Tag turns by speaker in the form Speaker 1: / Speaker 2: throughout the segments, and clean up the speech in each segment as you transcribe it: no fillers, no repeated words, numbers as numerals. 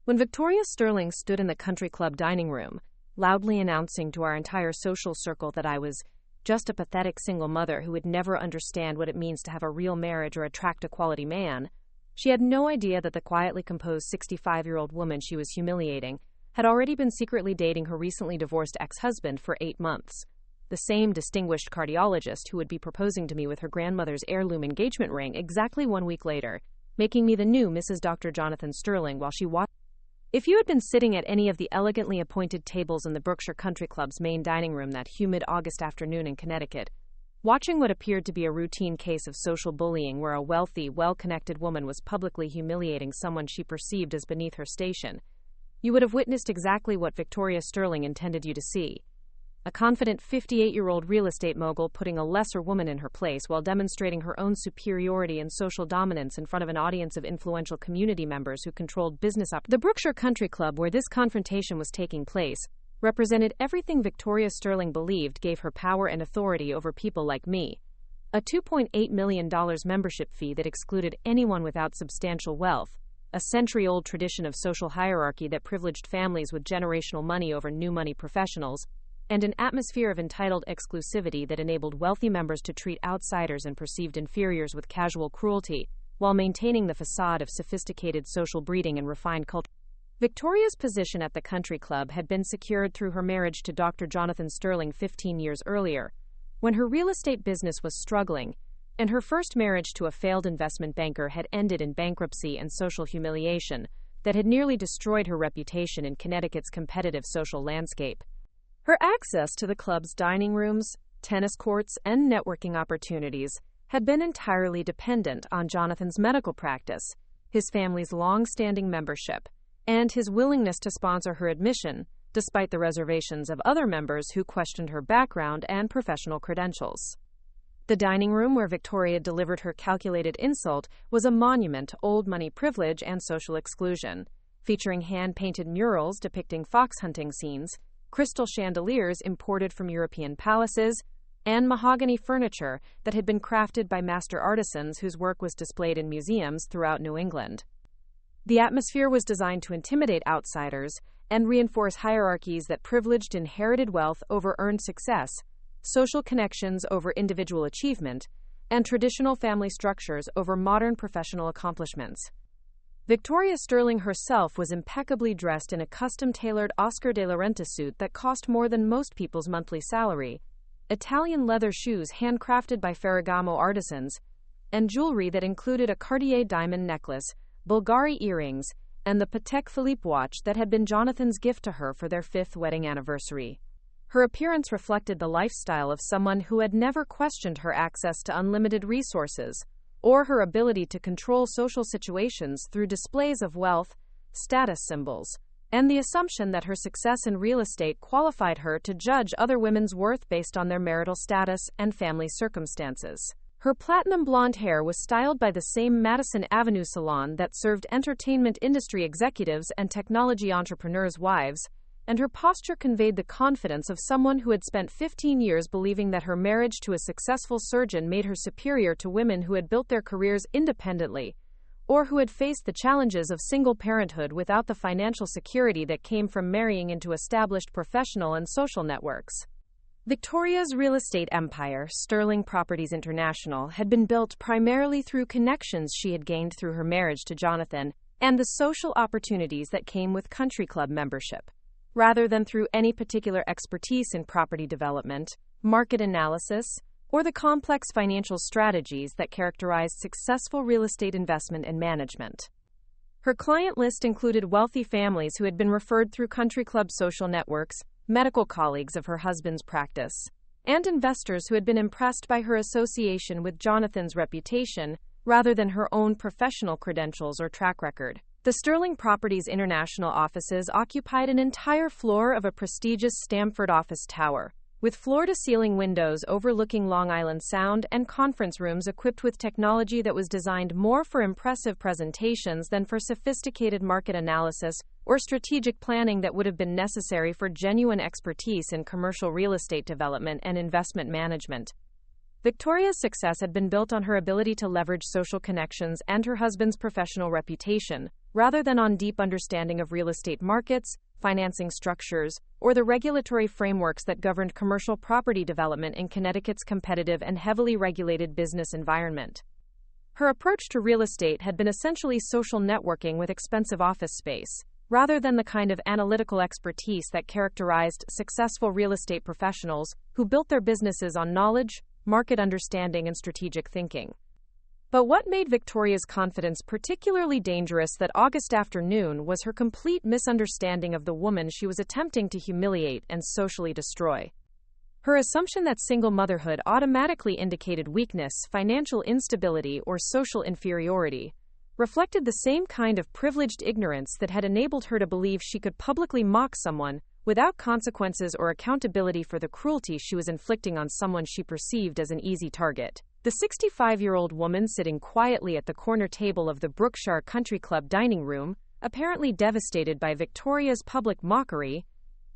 Speaker 1: When Victoria Sterling stood in the country club dining room, loudly announcing to our entire social circle that I was just a pathetic single mother who would never understand what it means to have a real marriage or attract a quality man, she had no idea that the quietly composed 65-year-old woman she was humiliating had already been secretly dating her recently divorced ex-husband for 8 months. The same distinguished cardiologist who would be proposing to me with her grandmother's heirloom engagement ring exactly 1 week later, making me the new Mrs. Dr. Jonathan Sterling while she watched. If you had been sitting at any of the elegantly appointed tables in the Brookshire Country Club's main dining room that humid August afternoon in Connecticut, watching what appeared to be a routine case of social bullying where a wealthy, well-connected woman was publicly humiliating someone she perceived as beneath her station, you would have witnessed exactly what Victoria Sterling intended you to see. A confident 58-year-old real estate mogul putting a lesser woman in her place while demonstrating her own superiority and social dominance in front of an audience of influential community members who controlled business operations. The Brookshire Country Club, where this confrontation was taking place, represented everything Victoria Sterling believed gave her power and authority over people like me. A $2.8 million membership fee that excluded anyone without substantial wealth, a century-old tradition of social hierarchy that privileged families with generational money over new money professionals, and an atmosphere of entitled exclusivity that enabled wealthy members to treat outsiders and perceived inferiors with casual cruelty, while maintaining the facade of sophisticated social breeding and refined culture. Victoria's position at the country club had been secured through her marriage to Dr. Jonathan Sterling 15 years earlier, when her real estate business was struggling, and her first marriage to a failed investment banker had ended in bankruptcy and social humiliation that had nearly destroyed her reputation in Connecticut's competitive social landscape. Her access to the club's dining rooms, tennis courts, and networking opportunities had been entirely dependent on Jonathan's medical practice, his family's long-standing membership, and his willingness to sponsor her admission, despite the reservations of other members who questioned her background and professional credentials. The dining room where Victoria delivered her calculated insult was a monument to old money privilege and social exclusion, featuring hand-painted murals depicting fox hunting scenes, crystal chandeliers imported from European palaces, and mahogany furniture that had been crafted by master artisans whose work was displayed in museums throughout New England. The atmosphere was designed to intimidate outsiders and reinforce hierarchies that privileged inherited wealth over earned success, social connections over individual achievement, and traditional family structures over modern professional accomplishments. Victoria Sterling herself was impeccably dressed in a custom-tailored Oscar de la Renta suit that cost more than most people's monthly salary, Italian leather shoes handcrafted by Ferragamo artisans, and jewelry that included a Cartier diamond necklace, Bulgari earrings, and the Patek Philippe watch that had been Jonathan's gift to her for their 5th wedding anniversary. Her appearance reflected the lifestyle of someone who had never questioned her access to unlimited resources, or her ability to control social situations through displays of wealth, status symbols, and the assumption that her success in real estate qualified her to judge other women's worth based on their marital status and family circumstances. Her platinum blonde hair was styled by the same Madison Avenue salon that served entertainment industry executives and technology entrepreneurs' wives, and her posture conveyed the confidence of someone who had spent 15 years believing that her marriage to a successful surgeon made her superior to women who had built their careers independently, or who had faced the challenges of single parenthood without the financial security that came from marrying into established professional and social networks. Victoria's real estate empire, Sterling Properties International, had been built primarily through connections she had gained through her marriage to Jonathan and the social opportunities that came with country club membership, rather than through any particular expertise in property development, market analysis, or the complex financial strategies that characterized successful real estate investment and management. Her client list included wealthy families who had been referred through country club social networks, medical colleagues of her husband's practice, and investors who had been impressed by her association with Jonathan's reputation rather than her own professional credentials or track record. The Sterling Properties International offices occupied an entire floor of a prestigious Stamford office tower, with floor-to-ceiling windows overlooking Long Island Sound and conference rooms equipped with technology that was designed more for impressive presentations than for sophisticated market analysis or strategic planning that would have been necessary for genuine expertise in commercial real estate development and investment management. Victoria's success had been built on her ability to leverage social connections and her husband's professional reputation, rather than on deep understanding of real estate markets, financing structures, or the regulatory frameworks that governed commercial property development in Connecticut's competitive and heavily regulated business environment. Her approach to real estate had been essentially social networking with expensive office space, rather than the kind of analytical expertise that characterized successful real estate professionals who built their businesses on knowledge, market understanding, and strategic thinking. But what made Victoria's confidence particularly dangerous that August afternoon was her complete misunderstanding of the woman she was attempting to humiliate and socially destroy. Her assumption that single motherhood automatically indicated weakness, financial instability, or social inferiority reflected the same kind of privileged ignorance that had enabled her to believe she could publicly mock someone without consequences or accountability for the cruelty she was inflicting on someone she perceived as an easy target. The 65-year-old woman sitting quietly at the corner table of the Brookshire Country Club dining room, apparently devastated by Victoria's public mockery,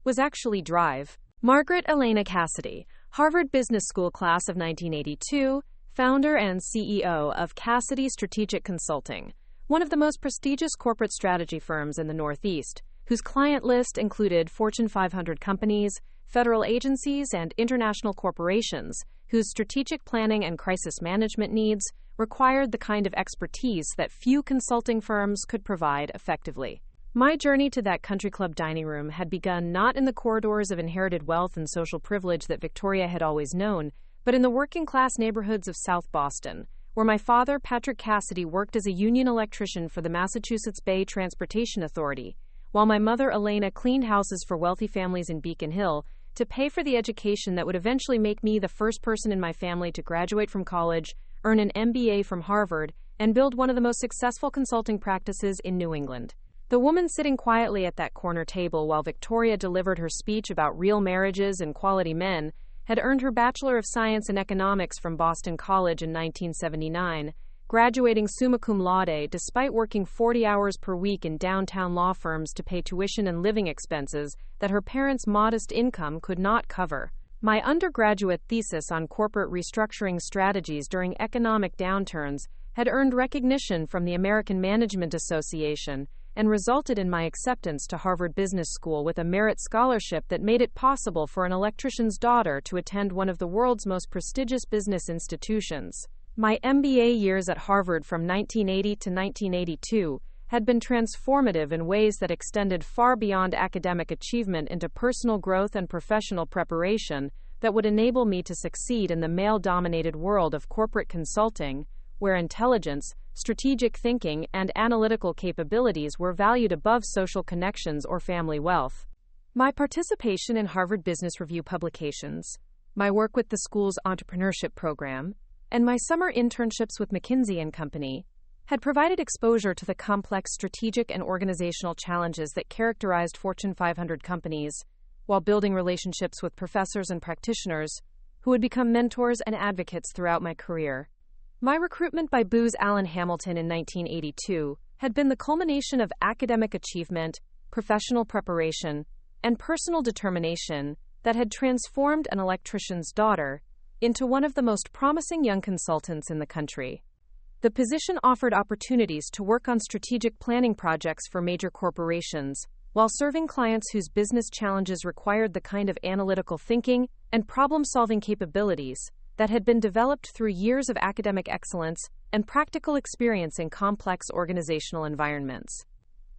Speaker 1: was actually Drive. Margaret Elena Cassidy, Harvard Business School class of 1982, founder and CEO of Cassidy Strategic Consulting, one of the most prestigious corporate strategy firms in the Northeast, whose client list included Fortune 500 companies, federal agencies, and international corporations, whose strategic planning and crisis management needs required the kind of expertise that few consulting firms could provide effectively. My journey to that country club dining room had begun not in the corridors of inherited wealth and social privilege that Victoria had always known, but in the working-class neighborhoods of South Boston, where my father, Patrick Cassidy, worked as a union electrician for the Massachusetts Bay Transportation Authority, while my mother, Elena, cleaned houses for wealthy families in Beacon Hill to pay for the education that would eventually make me the first person in my family to graduate from college, earn an MBA from Harvard, and build one of the most successful consulting practices in New England. The woman sitting quietly at that corner table while Victoria delivered her speech about real marriages and quality men had earned her Bachelor of Science in Economics from Boston College in 1979, graduating summa cum laude despite working 40 hours per week in downtown law firms to pay tuition and living expenses that her parents' modest income could not cover. My undergraduate thesis on corporate restructuring strategies during economic downturns had earned recognition from the American Management Association and resulted in my acceptance to Harvard Business School with a merit scholarship that made it possible for an electrician's daughter to attend one of the world's most prestigious business institutions. My MBA years at Harvard from 1980 to 1982 had been transformative in ways that extended far beyond academic achievement into personal growth and professional preparation that would enable me to succeed in the male-dominated world of corporate consulting, where intelligence, strategic thinking, and analytical capabilities were valued above social connections or family wealth. My participation in Harvard Business Review publications, my work with the school's entrepreneurship program, and my summer internships with McKinsey & Company had provided exposure to the complex strategic and organizational challenges that characterized Fortune 500 companies, while building relationships with professors and practitioners who would become mentors and advocates throughout my career. My recruitment by Booz Allen Hamilton in 1982 had been the culmination of academic achievement, professional preparation, and personal determination that had transformed an electrician's daughter into one of the most promising young consultants in the country. The position offered opportunities to work on strategic planning projects for major corporations, while serving clients whose business challenges required the kind of analytical thinking and problem-solving capabilities that had been developed through years of academic excellence and practical experience in complex organizational environments.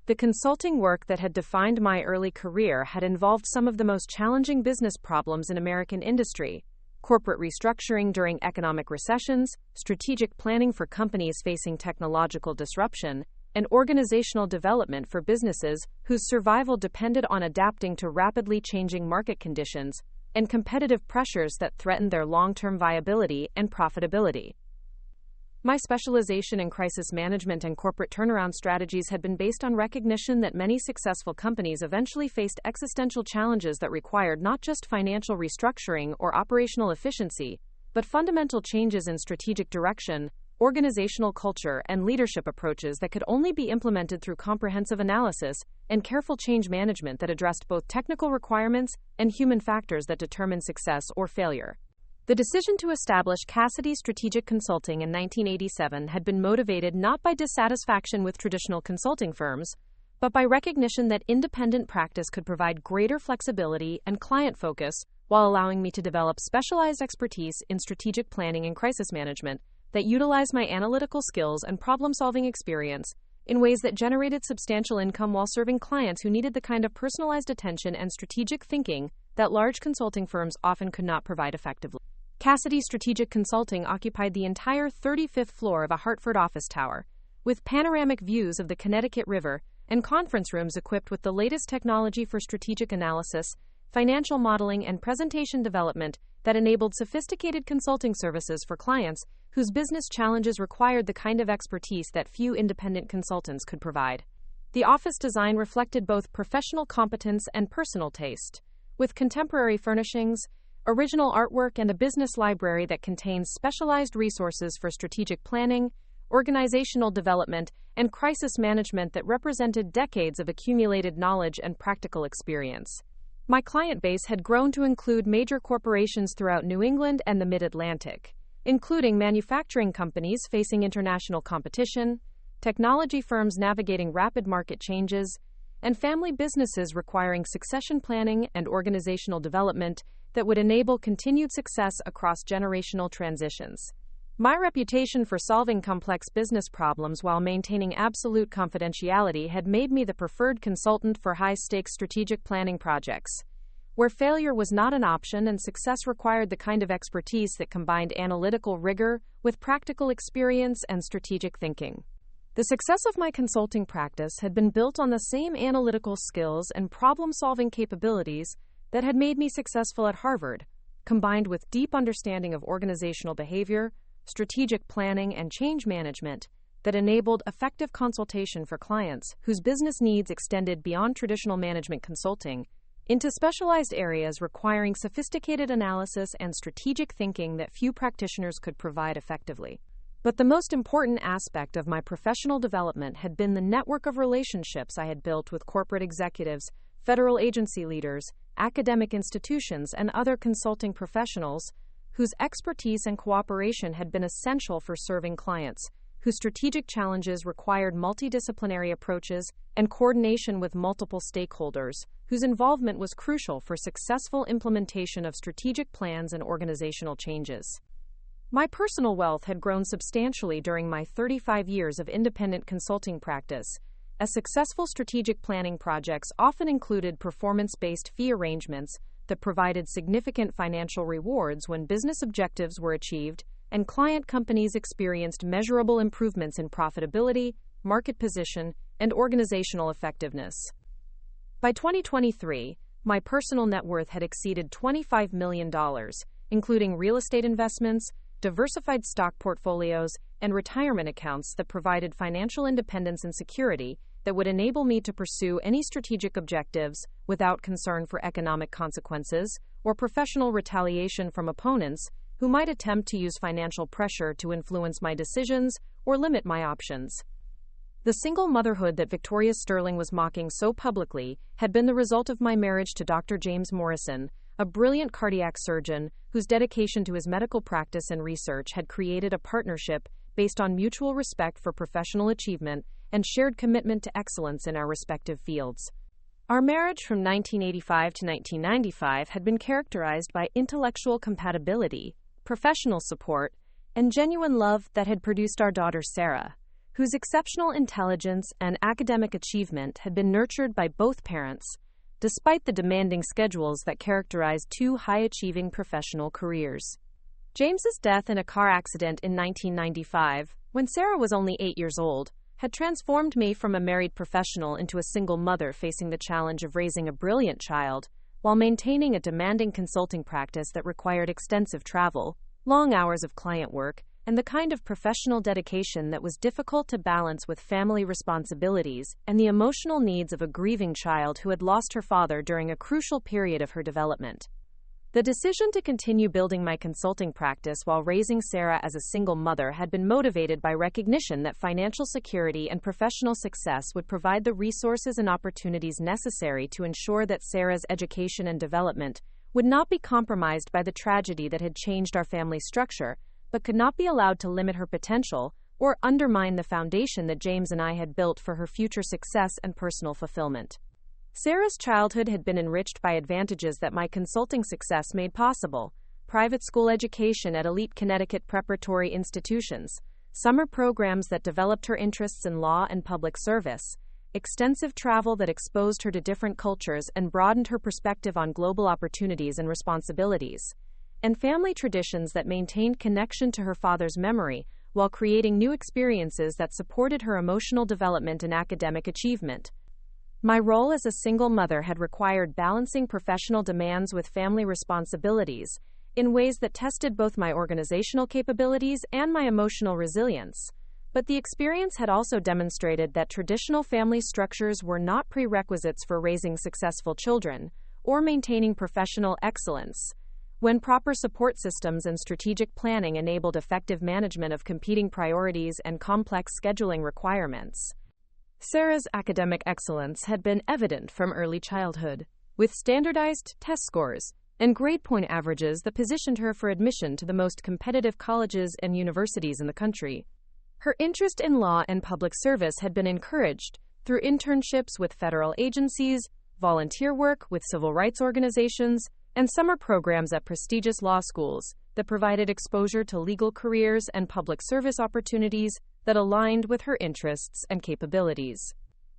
Speaker 1: The consulting work that had defined my early career had involved some of the most challenging business problems in American industry: corporate restructuring during economic recessions, strategic planning for companies facing technological disruption, and organizational development for businesses whose survival depended on adapting to rapidly changing market conditions and competitive pressures that threatened their long-term viability and profitability. My specialization in crisis management and corporate turnaround strategies had been based on recognition that many successful companies eventually faced existential challenges that required not just financial restructuring or operational efficiency, but fundamental changes in strategic direction, organizational culture, and leadership approaches that could only be implemented through comprehensive analysis and careful change management that addressed both technical requirements and human factors that determine success or failure. The decision to establish Cassidy Strategic Consulting in 1987 had been motivated not by dissatisfaction with traditional consulting firms, but by recognition that independent practice could provide greater flexibility and client focus while allowing me to develop specialized expertise in strategic planning and crisis management that utilized my analytical skills and problem-solving experience in ways that generated substantial income while serving clients who needed the kind of personalized attention and strategic thinking that large consulting firms often could not provide effectively. Cassidy Strategic Consulting occupied the entire 35th floor of a Hartford office tower, with panoramic views of the Connecticut River and conference rooms equipped with the latest technology for strategic analysis, financial modeling, and presentation development that enabled sophisticated consulting services for clients whose business challenges required the kind of expertise that few independent consultants could provide. The office design reflected both professional competence and personal taste, with contemporary furnishings, original artwork, and a business library that contains specialized resources for strategic planning, organizational development, and crisis management that represented decades of accumulated knowledge and practical experience. My client base had grown to include major corporations throughout New England and the Mid-Atlantic, including manufacturing companies facing international competition, technology firms navigating rapid market changes, and family businesses requiring succession planning and organizational development that would enable continued success across generational transitions. My reputation for solving complex business problems while maintaining absolute confidentiality had made me the preferred consultant for high-stakes strategic planning projects, where failure was not an option and success required the kind of expertise that combined analytical rigor with practical experience and strategic thinking. The success of my consulting practice had been built on the same analytical skills and problem-solving capabilities that had made me successful at Harvard, combined with deep understanding of organizational behavior, strategic planning, and change management that enabled effective consultation for clients whose business needs extended beyond traditional management consulting into specialized areas requiring sophisticated analysis and strategic thinking that few practitioners could provide effectively. But the most important aspect of my professional development had been the network of relationships I had built with corporate executives, federal agency leaders, academic institutions, and other consulting professionals whose expertise and cooperation had been essential for serving clients, whose strategic challenges required multidisciplinary approaches and coordination with multiple stakeholders, whose involvement was crucial for successful implementation of strategic plans and organizational changes. My personal wealth had grown substantially during my 35 years of independent consulting practice, as successful strategic planning projects often included performance-based fee arrangements that provided significant financial rewards when business objectives were achieved, and client companies experienced measurable improvements in profitability, market position, and organizational effectiveness. By 2023, my personal net worth had exceeded $25 million, including real estate investments, diversified stock portfolios, and retirement accounts that provided financial independence and security that would enable me to pursue any strategic objectives without concern for economic consequences or professional retaliation from opponents who might attempt to use financial pressure to influence my decisions or limit my options. The single motherhood that Victoria Sterling was mocking so publicly had been the result of my marriage to Dr. James Morrison, a brilliant cardiac surgeon whose dedication to his medical practice and research had created a partnership based on mutual respect for professional achievement and shared commitment to excellence in our respective fields. Our marriage from 1985 to 1995 had been characterized by intellectual compatibility, professional support, and genuine love that had produced our daughter Sarah, whose exceptional intelligence and academic achievement had been nurtured by both parents, despite the demanding schedules that characterized two high-achieving professional careers. James's death in a car accident in 1995, when Sarah was only 8 years old, had transformed me from a married professional into a single mother facing the challenge of raising a brilliant child while maintaining a demanding consulting practice that required extensive travel, long hours of client work, and the kind of professional dedication that was difficult to balance with family responsibilities and the emotional needs of a grieving child who had lost her father during a crucial period of her development. The decision to continue building my consulting practice while raising Sarah as a single mother had been motivated by recognition that financial security and professional success would provide the resources and opportunities necessary to ensure that Sarah's education and development would not be compromised by the tragedy that had changed our family structure, but could not be allowed to limit her potential or undermine the foundation that James and I had built for her future success and personal fulfillment. Sarah's childhood had been enriched by advantages that my consulting success made possible: private school education at elite Connecticut preparatory institutions, summer programs that developed her interests in law and public service, extensive travel that exposed her to different cultures and broadened her perspective on global opportunities and responsibilities, and family traditions that maintained connection to her father's memory while creating new experiences that supported her emotional development and academic achievement. My role as a single mother had required balancing professional demands with family responsibilities in ways that tested both my organizational capabilities and my emotional resilience. But the experience had also demonstrated that traditional family structures were not prerequisites for raising successful children or maintaining professional excellence. When proper support systems and strategic planning enabled effective management of competing priorities and complex scheduling requirements. Sarah's academic excellence had been evident from early childhood, with standardized test scores and grade point averages that positioned her for admission to the most competitive colleges and universities in the country. Her interest in law and public service had been encouraged through internships with federal agencies, volunteer work with civil rights organizations, and summer programs at prestigious law schools that provided exposure to legal careers and public service opportunities that aligned with her interests and capabilities.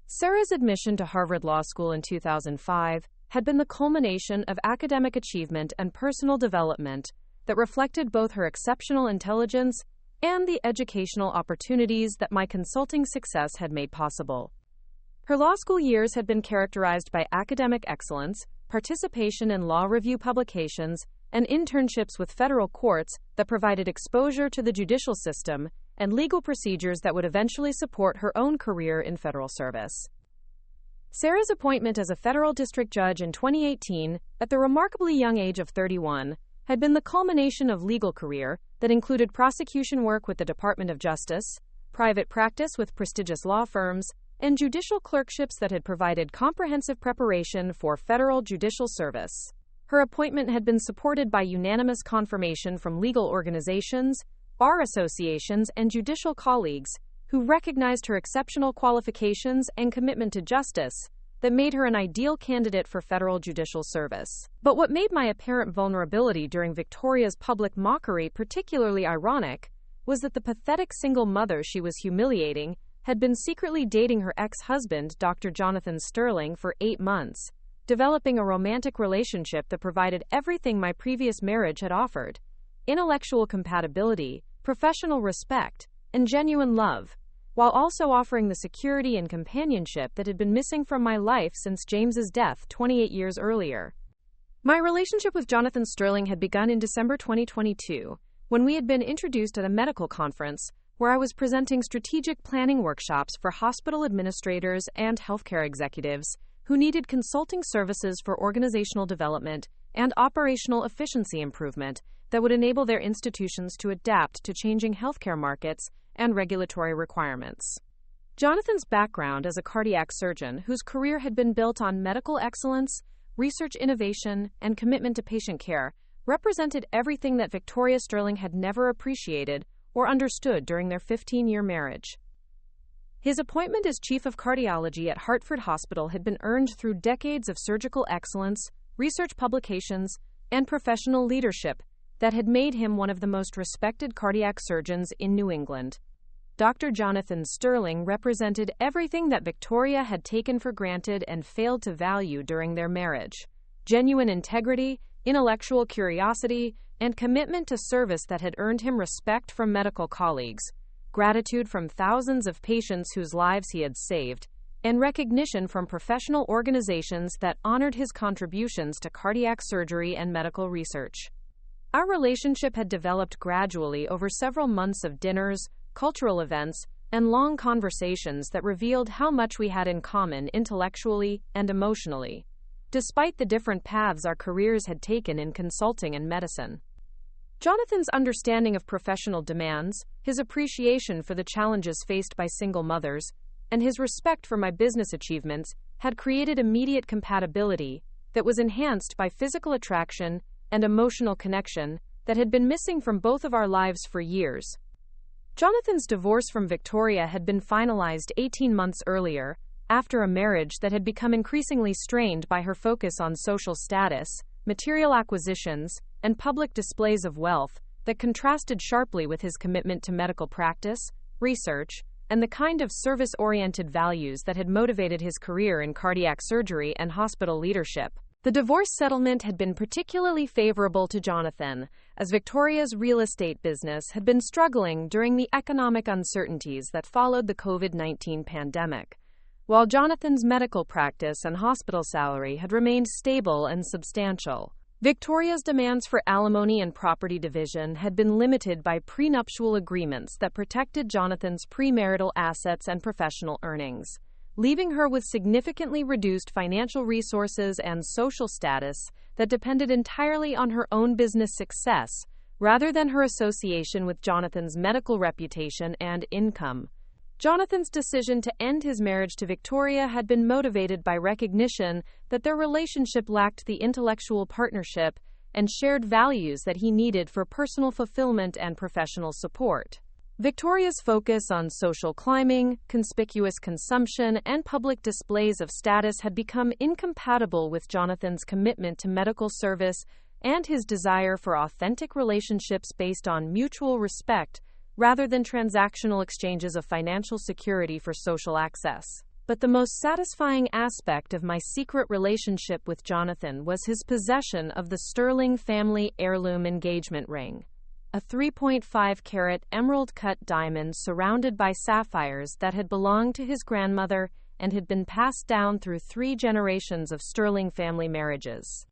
Speaker 1: Sarah's admission to Harvard Law School in 2005 had been the culmination of academic achievement and personal development that reflected both her exceptional intelligence and the educational opportunities that my consulting success had made possible. Her law school years had been characterized by academic excellence, participation in law review publications, and internships with federal courts that provided exposure to the judicial system and legal procedures that would eventually support her own career in federal service. Sarah's appointment as a federal district judge in 2018, at the remarkably young age of 31, had been the culmination of legal career that included prosecution work with the Department of Justice, private practice with prestigious law firms, and judicial clerkships that had provided comprehensive preparation for federal judicial service. Her appointment had been supported by unanimous confirmation from legal organizations, bar associations, and judicial colleagues who recognized her exceptional qualifications and commitment to justice that made her an ideal candidate for federal judicial service. But what made my apparent vulnerability during Victoria's public mockery particularly ironic was that the pathetic single mother she was humiliating had been secretly dating her ex-husband, Dr. Jonathan Sterling, for 8 months, developing a romantic relationship that provided everything my previous marriage had offered: intellectual compatibility, professional respect, and genuine love, while also offering the security and companionship that had been missing from my life since James's death 28 years earlier. My relationship with Jonathan Sterling had begun in December 2022, when we had been introduced at a medical conference where I was presenting strategic planning workshops for hospital administrators and healthcare executives who needed consulting services for organizational development and operational efficiency improvement that would enable their institutions to adapt to changing healthcare markets and regulatory requirements. Jonathan's background as a cardiac surgeon whose career had been built on medical excellence, research innovation, and commitment to patient care represented everything that Victoria Sterling had never appreciated or understood during their 15-year marriage. His appointment as chief of cardiology at Hartford Hospital had been earned through decades of surgical excellence, research publications, and professional leadership that had made him one of the most respected cardiac surgeons in New England. Dr. Jonathan Sterling represented everything that Victoria had taken for granted and failed to value during their marriage: genuine integrity, intellectual curiosity, and commitment to service that had earned him respect from medical colleagues, gratitude from thousands of patients whose lives he had saved, and recognition from professional organizations that honored his contributions to cardiac surgery and medical research. Our relationship had developed gradually over several months of dinners, cultural events, and long conversations that revealed how much we had in common intellectually and emotionally, despite the different paths our careers had taken in consulting and medicine. Jonathan's understanding of professional demands, his appreciation for the challenges faced by single mothers, and his respect for my business achievements had created immediate compatibility that was enhanced by physical attraction and emotional connection that had been missing from both of our lives for years. Jonathan's divorce from Victoria had been finalized 18 months earlier, after a marriage that had become increasingly strained by her focus on social status, material acquisitions, and public displays of wealth that contrasted sharply with his commitment to medical practice, research, and the kind of service-oriented values that had motivated his career in cardiac surgery and hospital leadership. The divorce settlement had been particularly favorable to Jonathan, as Victoria's real estate business had been struggling during the economic uncertainties that followed the COVID-19 pandemic, while Jonathan's medical practice and hospital salary had remained stable and substantial. Victoria's demands for alimony and property division had been limited by prenuptial agreements that protected Jonathan's premarital assets and professional earnings, leaving her with significantly reduced financial resources and social status that depended entirely on her own business success, rather than her association with Jonathan's medical reputation and income. Jonathan's decision to end his marriage to Victoria had been motivated by recognition that their relationship lacked the intellectual partnership and shared values that he needed for personal fulfillment and professional support. Victoria's focus on social climbing, conspicuous consumption, and public displays of status had become incompatible with Jonathan's commitment to medical service and his desire for authentic relationships based on mutual respect rather than transactional exchanges of financial security for social access. But the most satisfying aspect of my secret relationship with Jonathan was his possession of the Sterling family heirloom engagement ring, a 3.5-carat emerald-cut diamond surrounded by sapphires that had belonged to his grandmother and had been passed down through 3 generations of Sterling family marriages.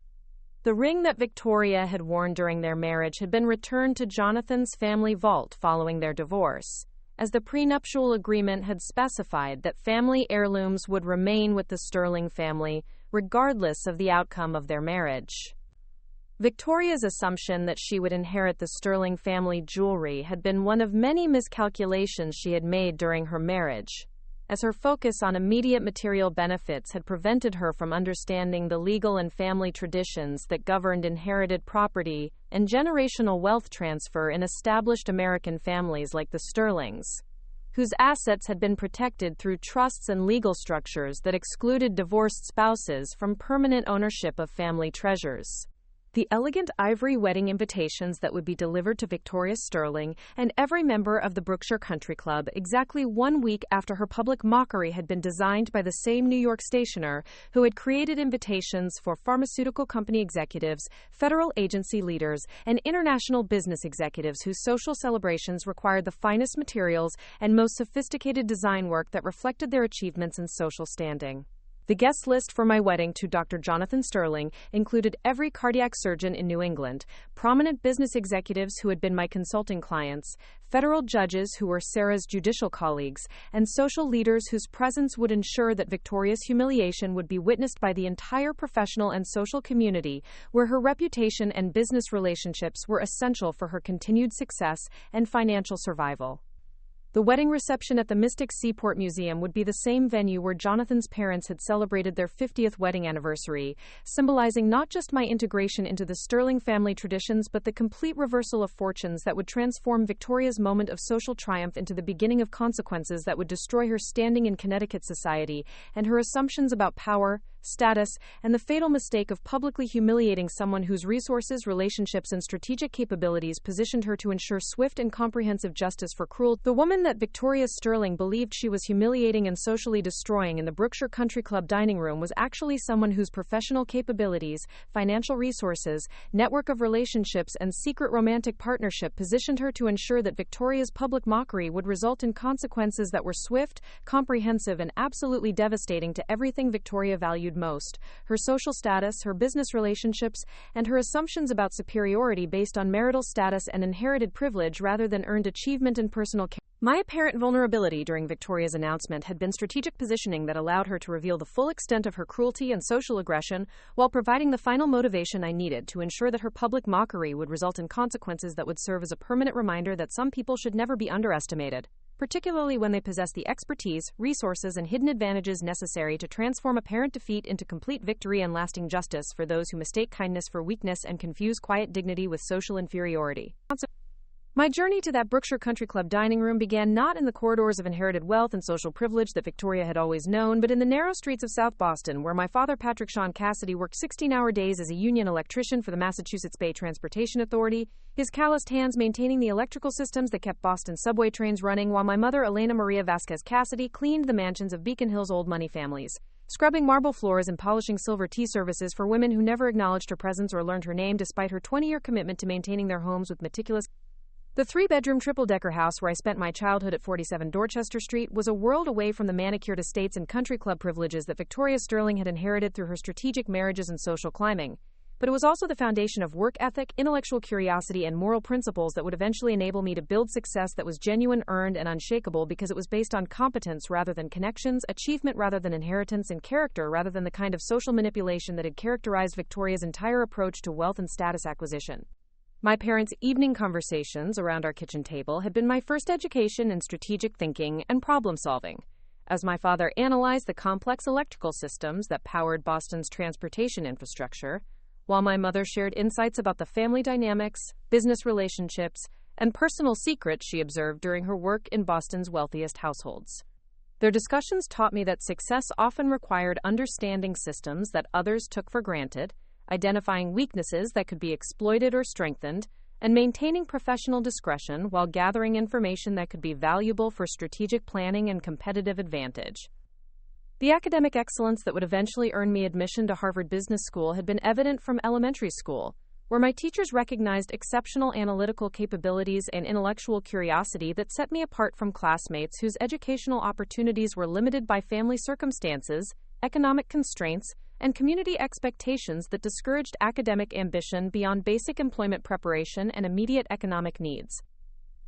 Speaker 1: The ring that Victoria had worn during their marriage had been returned to Jonathan's family vault following their divorce, as the prenuptial agreement had specified that family heirlooms would remain with the Sterling family, regardless of the outcome of their marriage. Victoria's assumption that she would inherit the Sterling family jewelry had been one of many miscalculations she had made during her marriage, as her focus on immediate material benefits had prevented her from understanding the legal and family traditions that governed inherited property and generational wealth transfer in established American families like the Sterlings, whose assets had been protected through trusts and legal structures that excluded divorced spouses from permanent ownership of family treasures. The elegant ivory wedding invitations that would be delivered to Victoria Sterling and every member of the Brookshire Country Club exactly 1 week after her public mockery had been designed by the same New York stationer who had created invitations for pharmaceutical company executives, federal agency leaders, and international business executives whose social celebrations required the finest materials and most sophisticated design work that reflected their achievements and social standing. The guest list for my wedding to Dr. Jonathan Sterling included every cardiac surgeon in New England, prominent business executives who had been my consulting clients, federal judges who were Sarah's judicial colleagues, and social leaders whose presence would ensure that Victoria's humiliation would be witnessed by the entire professional and social community, where her reputation and business relationships were essential for her continued success and financial survival. The wedding reception at the Mystic Seaport Museum would be the same venue where Jonathan's parents had celebrated their 50th wedding anniversary, symbolizing not just my integration into the Sterling family traditions but the complete reversal of fortunes that would transform Victoria's moment of social triumph into the beginning of consequences that would destroy her standing in Connecticut society and her assumptions about power, status, and the fatal mistake of publicly humiliating someone whose resources, relationships, and strategic capabilities positioned her to ensure swift and comprehensive justice for cruel. The woman that Victoria Sterling believed she was humiliating and socially destroying in the Brookshire Country Club dining room was actually someone whose professional capabilities, financial resources, network of relationships, and secret romantic partnership positioned her to ensure that Victoria's public mockery would result in consequences that were swift, comprehensive, and absolutely devastating to everything Victoria valued most: her social status, her business relationships, and her assumptions about superiority based on marital status and inherited privilege rather than earned achievement and personal care. My apparent vulnerability during Victoria's announcement had been strategic positioning that allowed her to reveal the full extent of her cruelty and social aggression while providing the final motivation I needed to ensure that her public mockery would result in consequences that would serve as a permanent reminder that some people should never be underestimated. particularly when they possess the expertise, resources, and hidden advantages necessary to transform apparent defeat into complete victory and lasting justice for those who mistake kindness for weakness and confuse quiet dignity with social inferiority. My journey to that Brookshire Country Club dining room began not in the corridors of inherited wealth and social privilege that Victoria had always known, but in the narrow streets of South Boston, where my father, Patrick Sean Cassidy, worked 16-hour days as a union electrician for the Massachusetts Bay Transportation Authority, his calloused hands maintaining the electrical systems that kept Boston subway trains running, while my mother, Elena Maria Vasquez Cassidy, cleaned the mansions of Beacon Hill's old money families, scrubbing marble floors and polishing silver tea services for women who never acknowledged her presence or learned her name despite her 20-year commitment to maintaining their homes with meticulous. The three-bedroom triple-decker house where I spent my childhood at 47 Dorchester Street was a world away from the manicured estates and country club privileges that Victoria Sterling had inherited through her strategic marriages and social climbing. But it was also the foundation of work ethic, intellectual curiosity, and moral principles that would eventually enable me to build success that was genuine, earned, and unshakable because it was based on competence rather than connections, achievement rather than inheritance, and character rather than the kind of social manipulation that had characterized Victoria's entire approach to wealth and status acquisition. My parents' evening conversations around our kitchen table had been my first education in strategic thinking and problem-solving. As my father analyzed the complex electrical systems that powered Boston's transportation infrastructure, while my mother shared insights about the family dynamics, business relationships, and personal secrets she observed during her work in Boston's wealthiest households. Their discussions taught me that success often required understanding systems that others took for granted, identifying weaknesses that could be exploited or strengthened, and maintaining professional discretion while gathering information that could be valuable for strategic planning and competitive advantage. The academic excellence that would eventually earn me admission to Harvard Business School had been evident from elementary school, where my teachers recognized exceptional analytical capabilities and intellectual curiosity that set me apart from classmates whose educational opportunities were limited by family circumstances, economic constraints, and community expectations that discouraged academic ambition beyond basic employment preparation and immediate economic needs.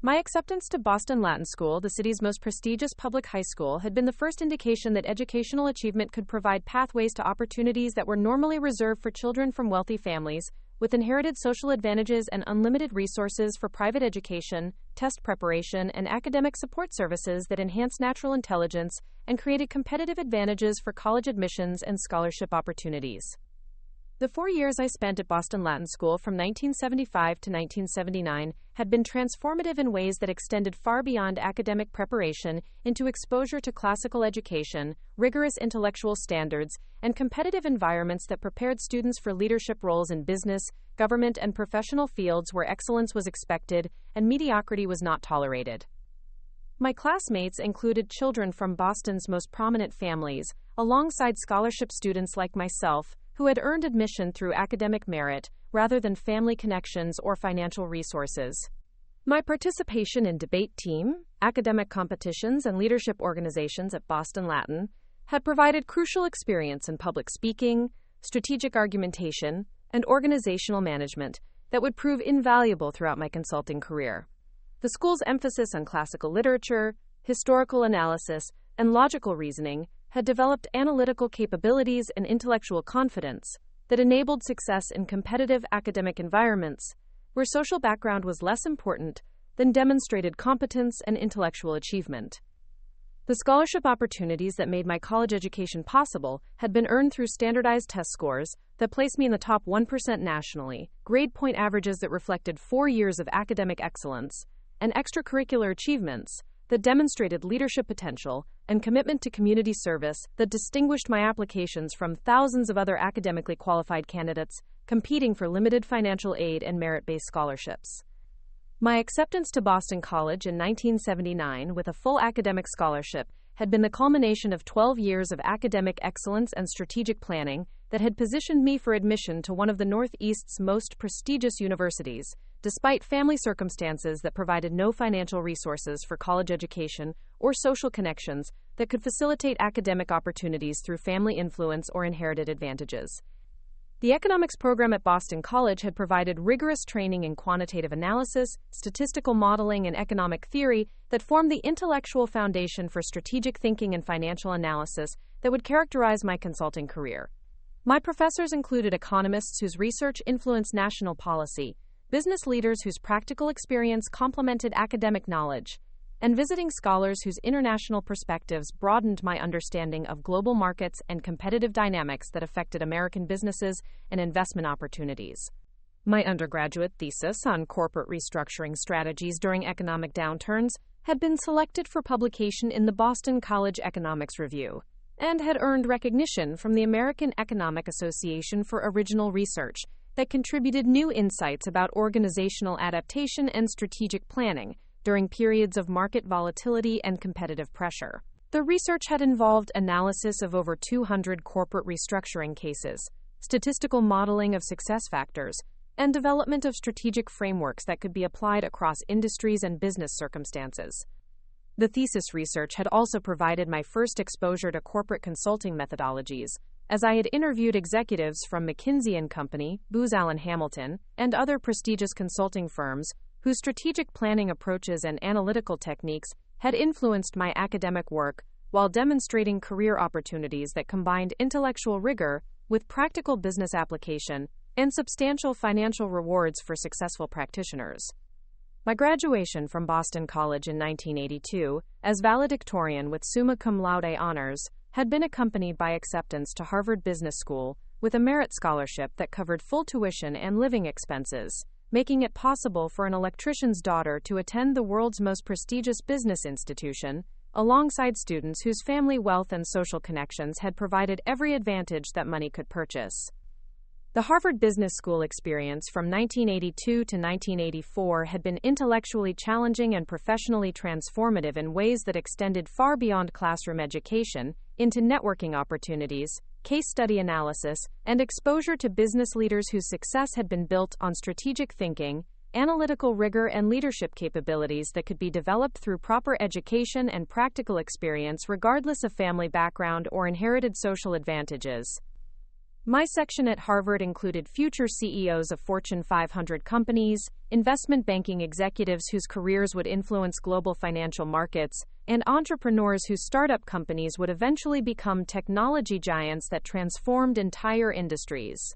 Speaker 1: My acceptance to Boston Latin School, the city's most prestigious public high school, had been the first indication that educational achievement could provide pathways to opportunities that were normally reserved for children from wealthy families, with inherited social advantages and unlimited resources for private education, test preparation, and academic support services that enhanced natural intelligence and created competitive advantages for college admissions and scholarship opportunities. The 4 years I spent at Boston Latin School from 1975 to 1979 had been transformative in ways that extended far beyond academic preparation into exposure to classical education, rigorous intellectual standards, and competitive environments that prepared students for leadership roles in business, government, and professional fields where excellence was expected and mediocrity was not tolerated. My classmates included children from Boston's most prominent families, alongside scholarship students like myself, who had earned admission through academic merit rather than family connections or financial resources. My participation in debate team, academic competitions, and leadership organizations at Boston Latin had provided crucial experience in public speaking, strategic argumentation, and organizational management that would prove invaluable throughout my consulting career. The school's emphasis on classical literature, historical analysis, and logical reasoning had developed analytical capabilities and intellectual confidence that enabled success in competitive academic environments where social background was less important than demonstrated competence and intellectual achievement. The scholarship opportunities that made my college education possible had been earned through standardized test scores that placed me in the top 1% nationally, grade point averages that reflected 4 years of academic excellence, and extracurricular achievements that demonstrated leadership potential and commitment to community service that distinguished my applications from thousands of other academically qualified candidates competing for limited financial aid and merit-based scholarships. My acceptance to Boston College in 1979 with a full academic scholarship had been the culmination of 12 years of academic excellence and strategic planning that had positioned me for admission to one of the Northeast's most prestigious universities, despite family circumstances that provided no financial resources for college education or social connections that could facilitate academic opportunities through family influence or inherited advantages. The economics program at Boston College had provided rigorous training in quantitative analysis, statistical modeling, and economic theory that formed the intellectual foundation for strategic thinking and financial analysis that would characterize my consulting career. My professors included economists whose research influenced national policy, business leaders whose practical experience complemented academic knowledge, and visiting scholars whose international perspectives broadened my understanding of global markets and competitive dynamics that affected American businesses and investment opportunities. My undergraduate thesis on corporate restructuring strategies during economic downturns had been selected for publication in the Boston College Economics Review and had earned recognition from the American Economic Association for original research that contributed new insights about organizational adaptation and strategic planning during periods of market volatility and competitive pressure. The research had involved analysis of over 200 corporate restructuring cases, statistical modeling of success factors, and development of strategic frameworks that could be applied across industries and business circumstances. The thesis research had also provided my first exposure to corporate consulting methodologies, as I had interviewed executives from McKinsey & Company, Booz Allen Hamilton, and other prestigious consulting firms whose strategic planning approaches and analytical techniques had influenced my academic work while demonstrating career opportunities that combined intellectual rigor with practical business application and substantial financial rewards for successful practitioners. My graduation from Boston College in 1982, as valedictorian with summa cum laude honors, had been accompanied by acceptance to Harvard Business School with a merit scholarship that covered full tuition and living expenses, making it possible for an electrician's daughter to attend the world's most prestigious business institution, alongside students whose family wealth and social connections had provided every advantage that money could purchase. The Harvard Business School experience from 1982 to 1984 had been intellectually challenging and professionally transformative in ways that extended far beyond classroom education into networking opportunities, case study analysis, and exposure to business leaders whose success had been built on strategic thinking, analytical rigor, and leadership capabilities that could be developed through proper education and practical experience regardless of family background or inherited social advantages. My section at Harvard included future CEOs of Fortune 500 companies, investment banking executives whose careers would influence global financial markets, and entrepreneurs whose startup companies would eventually become technology giants that transformed entire industries.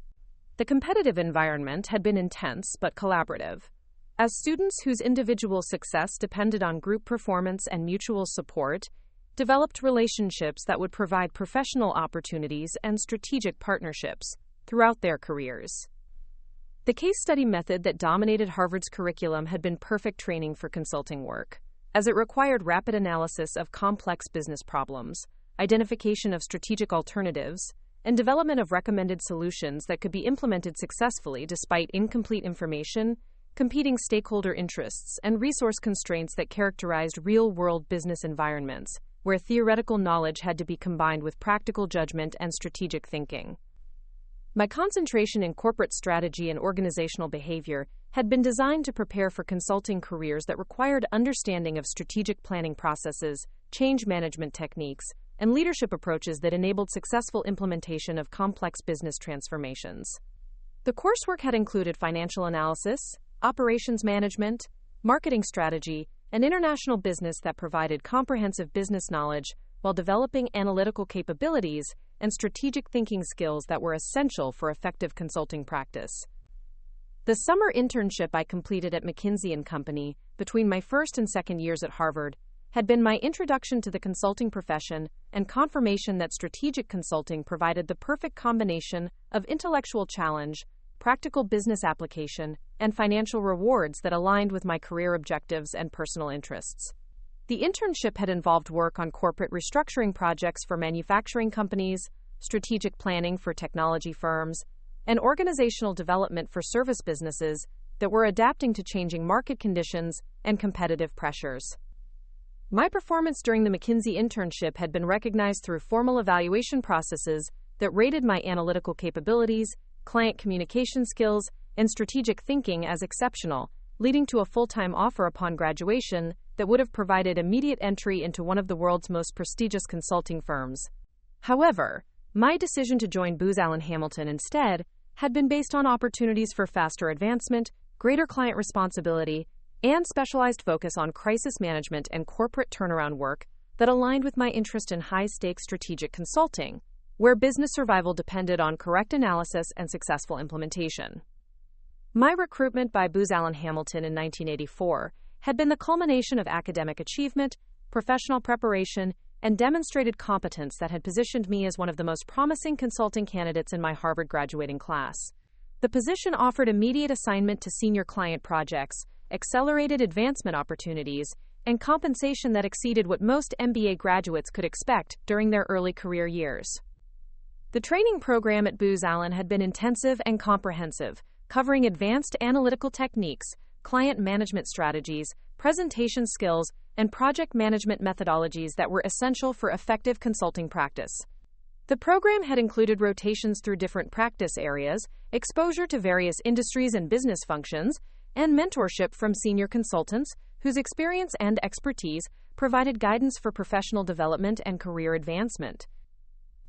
Speaker 1: The competitive environment had been intense but collaborative. As students whose individual success depended on group performance and mutual support, developed relationships that would provide professional opportunities and strategic partnerships throughout their careers. The case study method that dominated Harvard's curriculum had been perfect training for consulting work, as it required rapid analysis of complex business problems, identification of strategic alternatives, and development of recommended solutions that could be implemented successfully despite incomplete information, competing stakeholder interests, and resource constraints that characterized real-world business environments, where theoretical knowledge had to be combined with practical judgment and strategic thinking. My concentration in corporate strategy and organizational behavior had been designed to prepare for consulting careers that required understanding of strategic planning processes, change management techniques, and leadership approaches that enabled successful implementation of complex business transformations. The coursework had included financial analysis, operations management, marketing strategy, and international business that provided comprehensive business knowledge while developing analytical capabilities and strategic thinking skills that were essential for effective consulting practice. The summer internship I completed at McKinsey & Company between my first and second years at Harvard had been my introduction to the consulting profession and confirmation that strategic consulting provided the perfect combination of intellectual challenge, practical business application, and financial rewards that aligned with my career objectives and personal interests. The internship had involved work on corporate restructuring projects for manufacturing companies, strategic planning for technology firms, and organizational development for service businesses that were adapting to changing market conditions and competitive pressures. My performance during the McKinsey internship had been recognized through formal evaluation processes that rated my analytical capabilities, client communication skills, and strategic thinking as exceptional, leading to a full-time offer upon graduation that would have provided immediate entry into one of the world's most prestigious consulting firms. However, my decision to join Booz Allen Hamilton instead had been based on opportunities for faster advancement, greater client responsibility, and specialized focus on crisis management and corporate turnaround work that aligned with my interest in high-stakes strategic consulting, where business survival depended on correct analysis and successful implementation. My recruitment by Booz Allen Hamilton in 1984 had been the culmination of academic achievement, professional preparation, and demonstrated competence that had positioned me as one of the most promising consulting candidates in my Harvard graduating class. The position offered immediate assignment to senior client projects, accelerated advancement opportunities, and compensation that exceeded what most MBA graduates could expect during their early career years. The training program at Booz Allen had been intensive and comprehensive, covering advanced analytical techniques, client management strategies, presentation skills, and project management methodologies that were essential for effective consulting practice. The program had included rotations through different practice areas, exposure to various industries and business functions, and mentorship from senior consultants whose experience and expertise provided guidance for professional development and career advancement.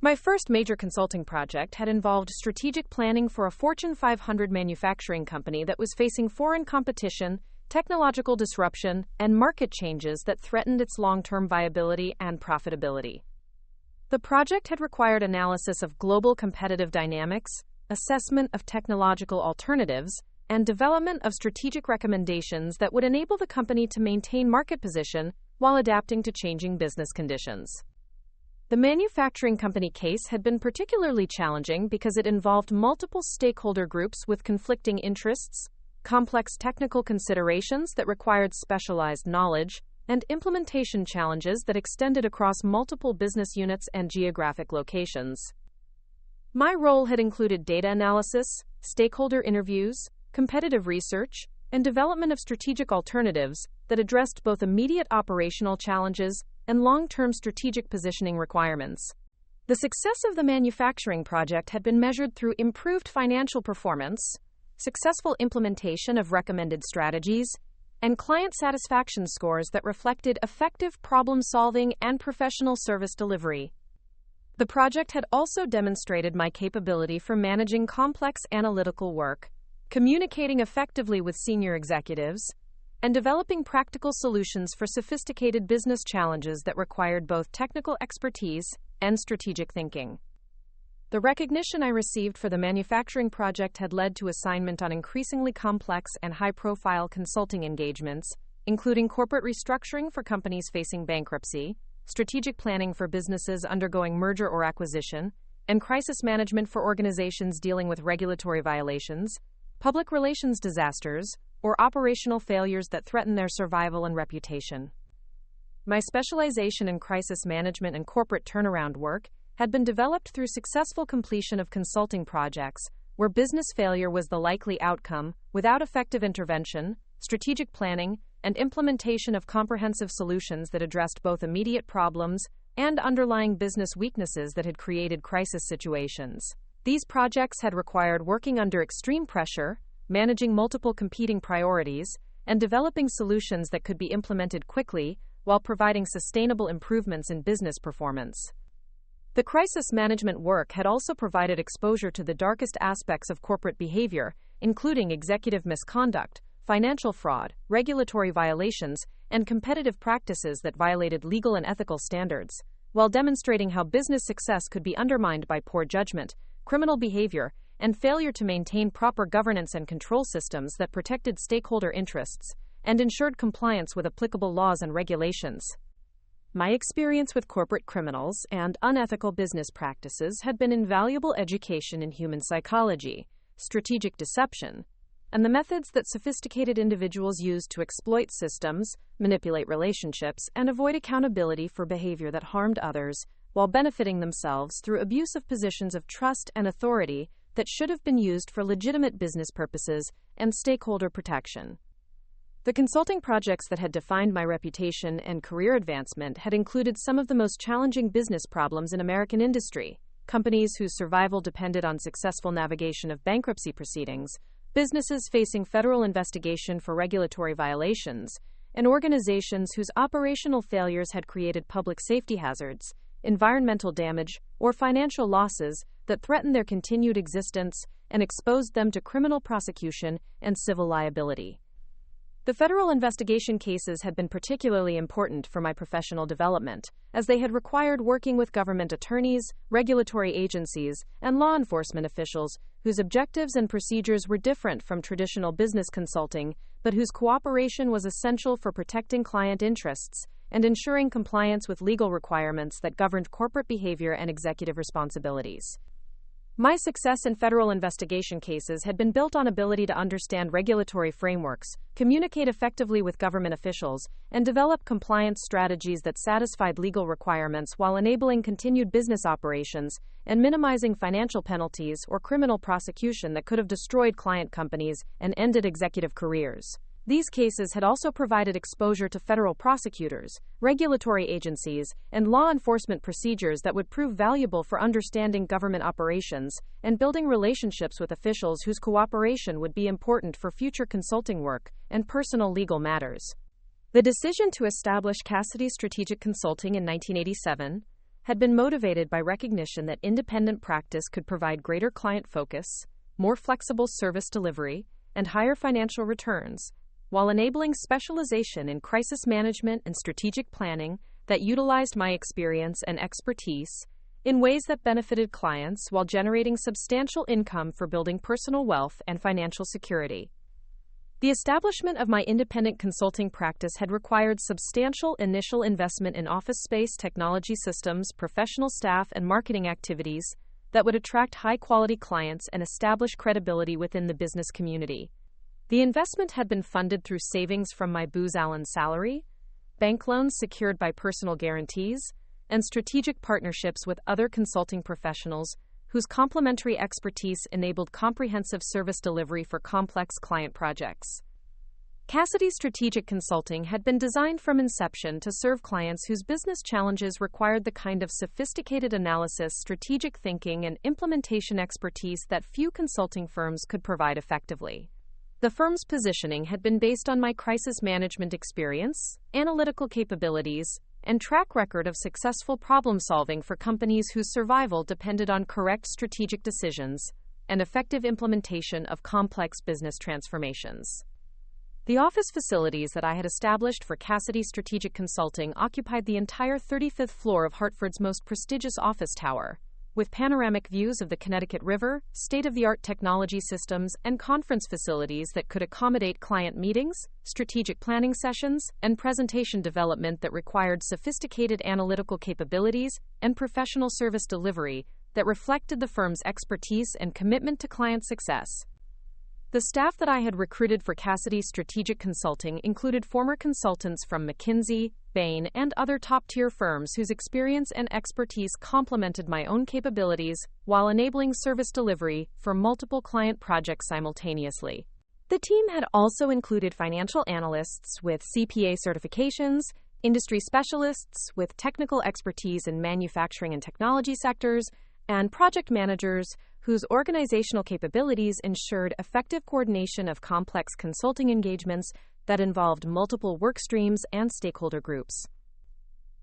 Speaker 1: My first major consulting project had involved strategic planning for a Fortune 500 manufacturing company that was facing foreign competition, technological disruption, and market changes that threatened its long-term viability and profitability. The project had required analysis of global competitive dynamics, assessment of technological alternatives, and development of strategic recommendations that would enable the company to maintain market position while adapting to changing business conditions. The manufacturing company case had been particularly challenging because it involved multiple stakeholder groups with conflicting interests, complex technical considerations that required specialized knowledge, and implementation challenges that extended across multiple business units and geographic locations. My role had included data analysis, stakeholder interviews, competitive research, and development of strategic alternatives that addressed both immediate operational challenges and long-term strategic positioning requirements. The success of the manufacturing project had been measured through improved financial performance, successful implementation of recommended strategies, and client satisfaction scores that reflected effective problem-solving and professional service delivery. The project had also demonstrated my capability for managing complex analytical work, communicating effectively with senior executives, and developing practical solutions for sophisticated business challenges that required both technical expertise and strategic thinking. The recognition I received for the manufacturing project had led to assignment on increasingly complex and high-profile consulting engagements, including corporate restructuring for companies facing bankruptcy, strategic planning for businesses undergoing merger or acquisition, and crisis management for organizations dealing with regulatory violations, public relations disasters, or operational failures that threaten their survival and reputation. My specialization in crisis management and corporate turnaround work had been developed through successful completion of consulting projects where business failure was the likely outcome without effective intervention, strategic planning, and implementation of comprehensive solutions that addressed both immediate problems and underlying business weaknesses that had created crisis situations. These projects had required working under extreme pressure, managing multiple competing priorities, and developing solutions that could be implemented quickly while providing sustainable improvements in business performance. The crisis management work had also provided exposure to the darkest aspects of corporate behavior, including executive misconduct, financial fraud, regulatory violations, and competitive practices that violated legal and ethical standards, while demonstrating how business success could be undermined by poor judgment, criminal behavior, and failure to maintain proper governance and control systems that protected stakeholder interests and ensured compliance with applicable laws and regulations. My experience with corporate criminals and unethical business practices had been invaluable education in human psychology, strategic deception, and the methods that sophisticated individuals use to exploit systems, manipulate relationships, and avoid accountability for behavior that harmed others while benefiting themselves through abuse of positions of trust and authority that should have been used for legitimate business purposes and stakeholder protection. The consulting projects that had defined my reputation and career advancement had included some of the most challenging business problems in American industry: companies whose survival depended on successful navigation of bankruptcy proceedings, businesses facing federal investigation for regulatory violations, and organizations whose operational failures had created public safety hazards, environmental damage, or financial losses that threatened their continued existence and exposed them to criminal prosecution and civil liability. The federal investigation cases had been particularly important for my professional development, as they had required working with government attorneys, regulatory agencies, and law enforcement officials whose objectives and procedures were different from traditional business consulting, but whose cooperation was essential for protecting client interests and ensuring compliance with legal requirements that governed corporate behavior and executive responsibilities. My success in federal investigation cases had been built on ability to understand regulatory frameworks, communicate effectively with government officials, and develop compliance strategies that satisfied legal requirements while enabling continued business operations and minimizing financial penalties or criminal prosecution that could have destroyed client companies and ended executive careers. These cases had also provided exposure to federal prosecutors, regulatory agencies, and law enforcement procedures that would prove valuable for understanding government operations and building relationships with officials whose cooperation would be important for future consulting work and personal legal matters. The decision to establish Cassidy Strategic Consulting in 1987 had been motivated by recognition that independent practice could provide greater client focus, more flexible service delivery, and higher financial returns, while enabling specialization in crisis management and strategic planning that utilized my experience and expertise in ways that benefited clients while generating substantial income for building personal wealth and financial security. The establishment of my independent consulting practice had required substantial initial investment in office space, technology systems, professional staff, and marketing activities that would attract high-quality clients and establish credibility within the business community. The investment had been funded through savings from my Booz Allen salary, bank loans secured by personal guarantees, and strategic partnerships with other consulting professionals whose complementary expertise enabled comprehensive service delivery for complex client projects. Cassidy Strategic Consulting had been designed from inception to serve clients whose business challenges required the kind of sophisticated analysis, strategic thinking, and implementation expertise that few consulting firms could provide effectively. The firm's positioning had been based on my crisis management experience, analytical capabilities, and track record of successful problem-solving for companies whose survival depended on correct strategic decisions and effective implementation of complex business transformations. The office facilities that I had established for Cassidy Strategic Consulting occupied the entire 35th floor of Hartford's most prestigious office tower, with panoramic views of the Connecticut River, state-of-the-art technology systems, and conference facilities that could accommodate client meetings, strategic planning sessions, and presentation development that required sophisticated analytical capabilities and professional service delivery that reflected the firm's expertise and commitment to client success. The staff that I had recruited for Cassidy Strategic Consulting included former consultants from McKinsey, Bain, and other top-tier firms whose experience and expertise complemented my own capabilities while enabling service delivery for multiple client projects simultaneously. The team had also included financial analysts with CPA certifications, industry specialists with technical expertise in manufacturing and technology sectors, and project managers whose organizational capabilities ensured effective coordination of complex consulting engagements that involved multiple work streams and stakeholder groups.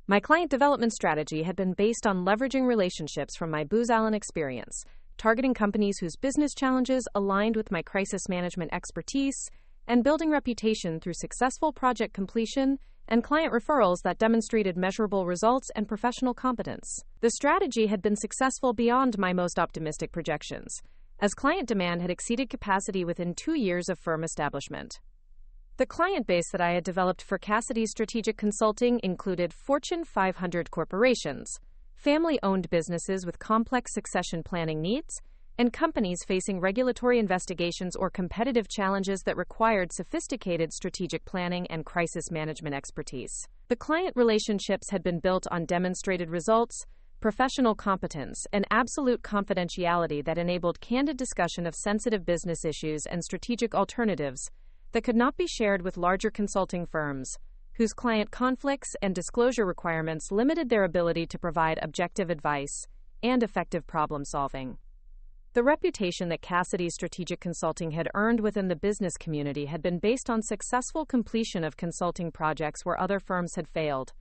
Speaker 1: My client development strategy had been based on leveraging relationships from my Booz Allen experience, targeting companies whose business challenges aligned with my crisis management expertise, and building reputation through successful project completion and client referrals that demonstrated measurable results and professional competence. The strategy had been successful beyond my most optimistic projections, as client demand had exceeded capacity within 2 years of firm establishment. The client base that I had developed for Cassidy Strategic Consulting included Fortune 500 corporations, family-owned businesses with complex succession planning needs, and companies facing regulatory investigations or competitive challenges that required sophisticated strategic planning and crisis management expertise. The client relationships had been built on demonstrated results, professional competence, and absolute confidentiality that enabled candid discussion of sensitive business issues and strategic alternatives that could not be shared with larger consulting firms, whose client conflicts and disclosure requirements limited their ability to provide objective advice and effective problem-solving. The reputation that Cassidy Strategic Consulting had earned within the business community had been based on successful completion of consulting projects where other firms had failed,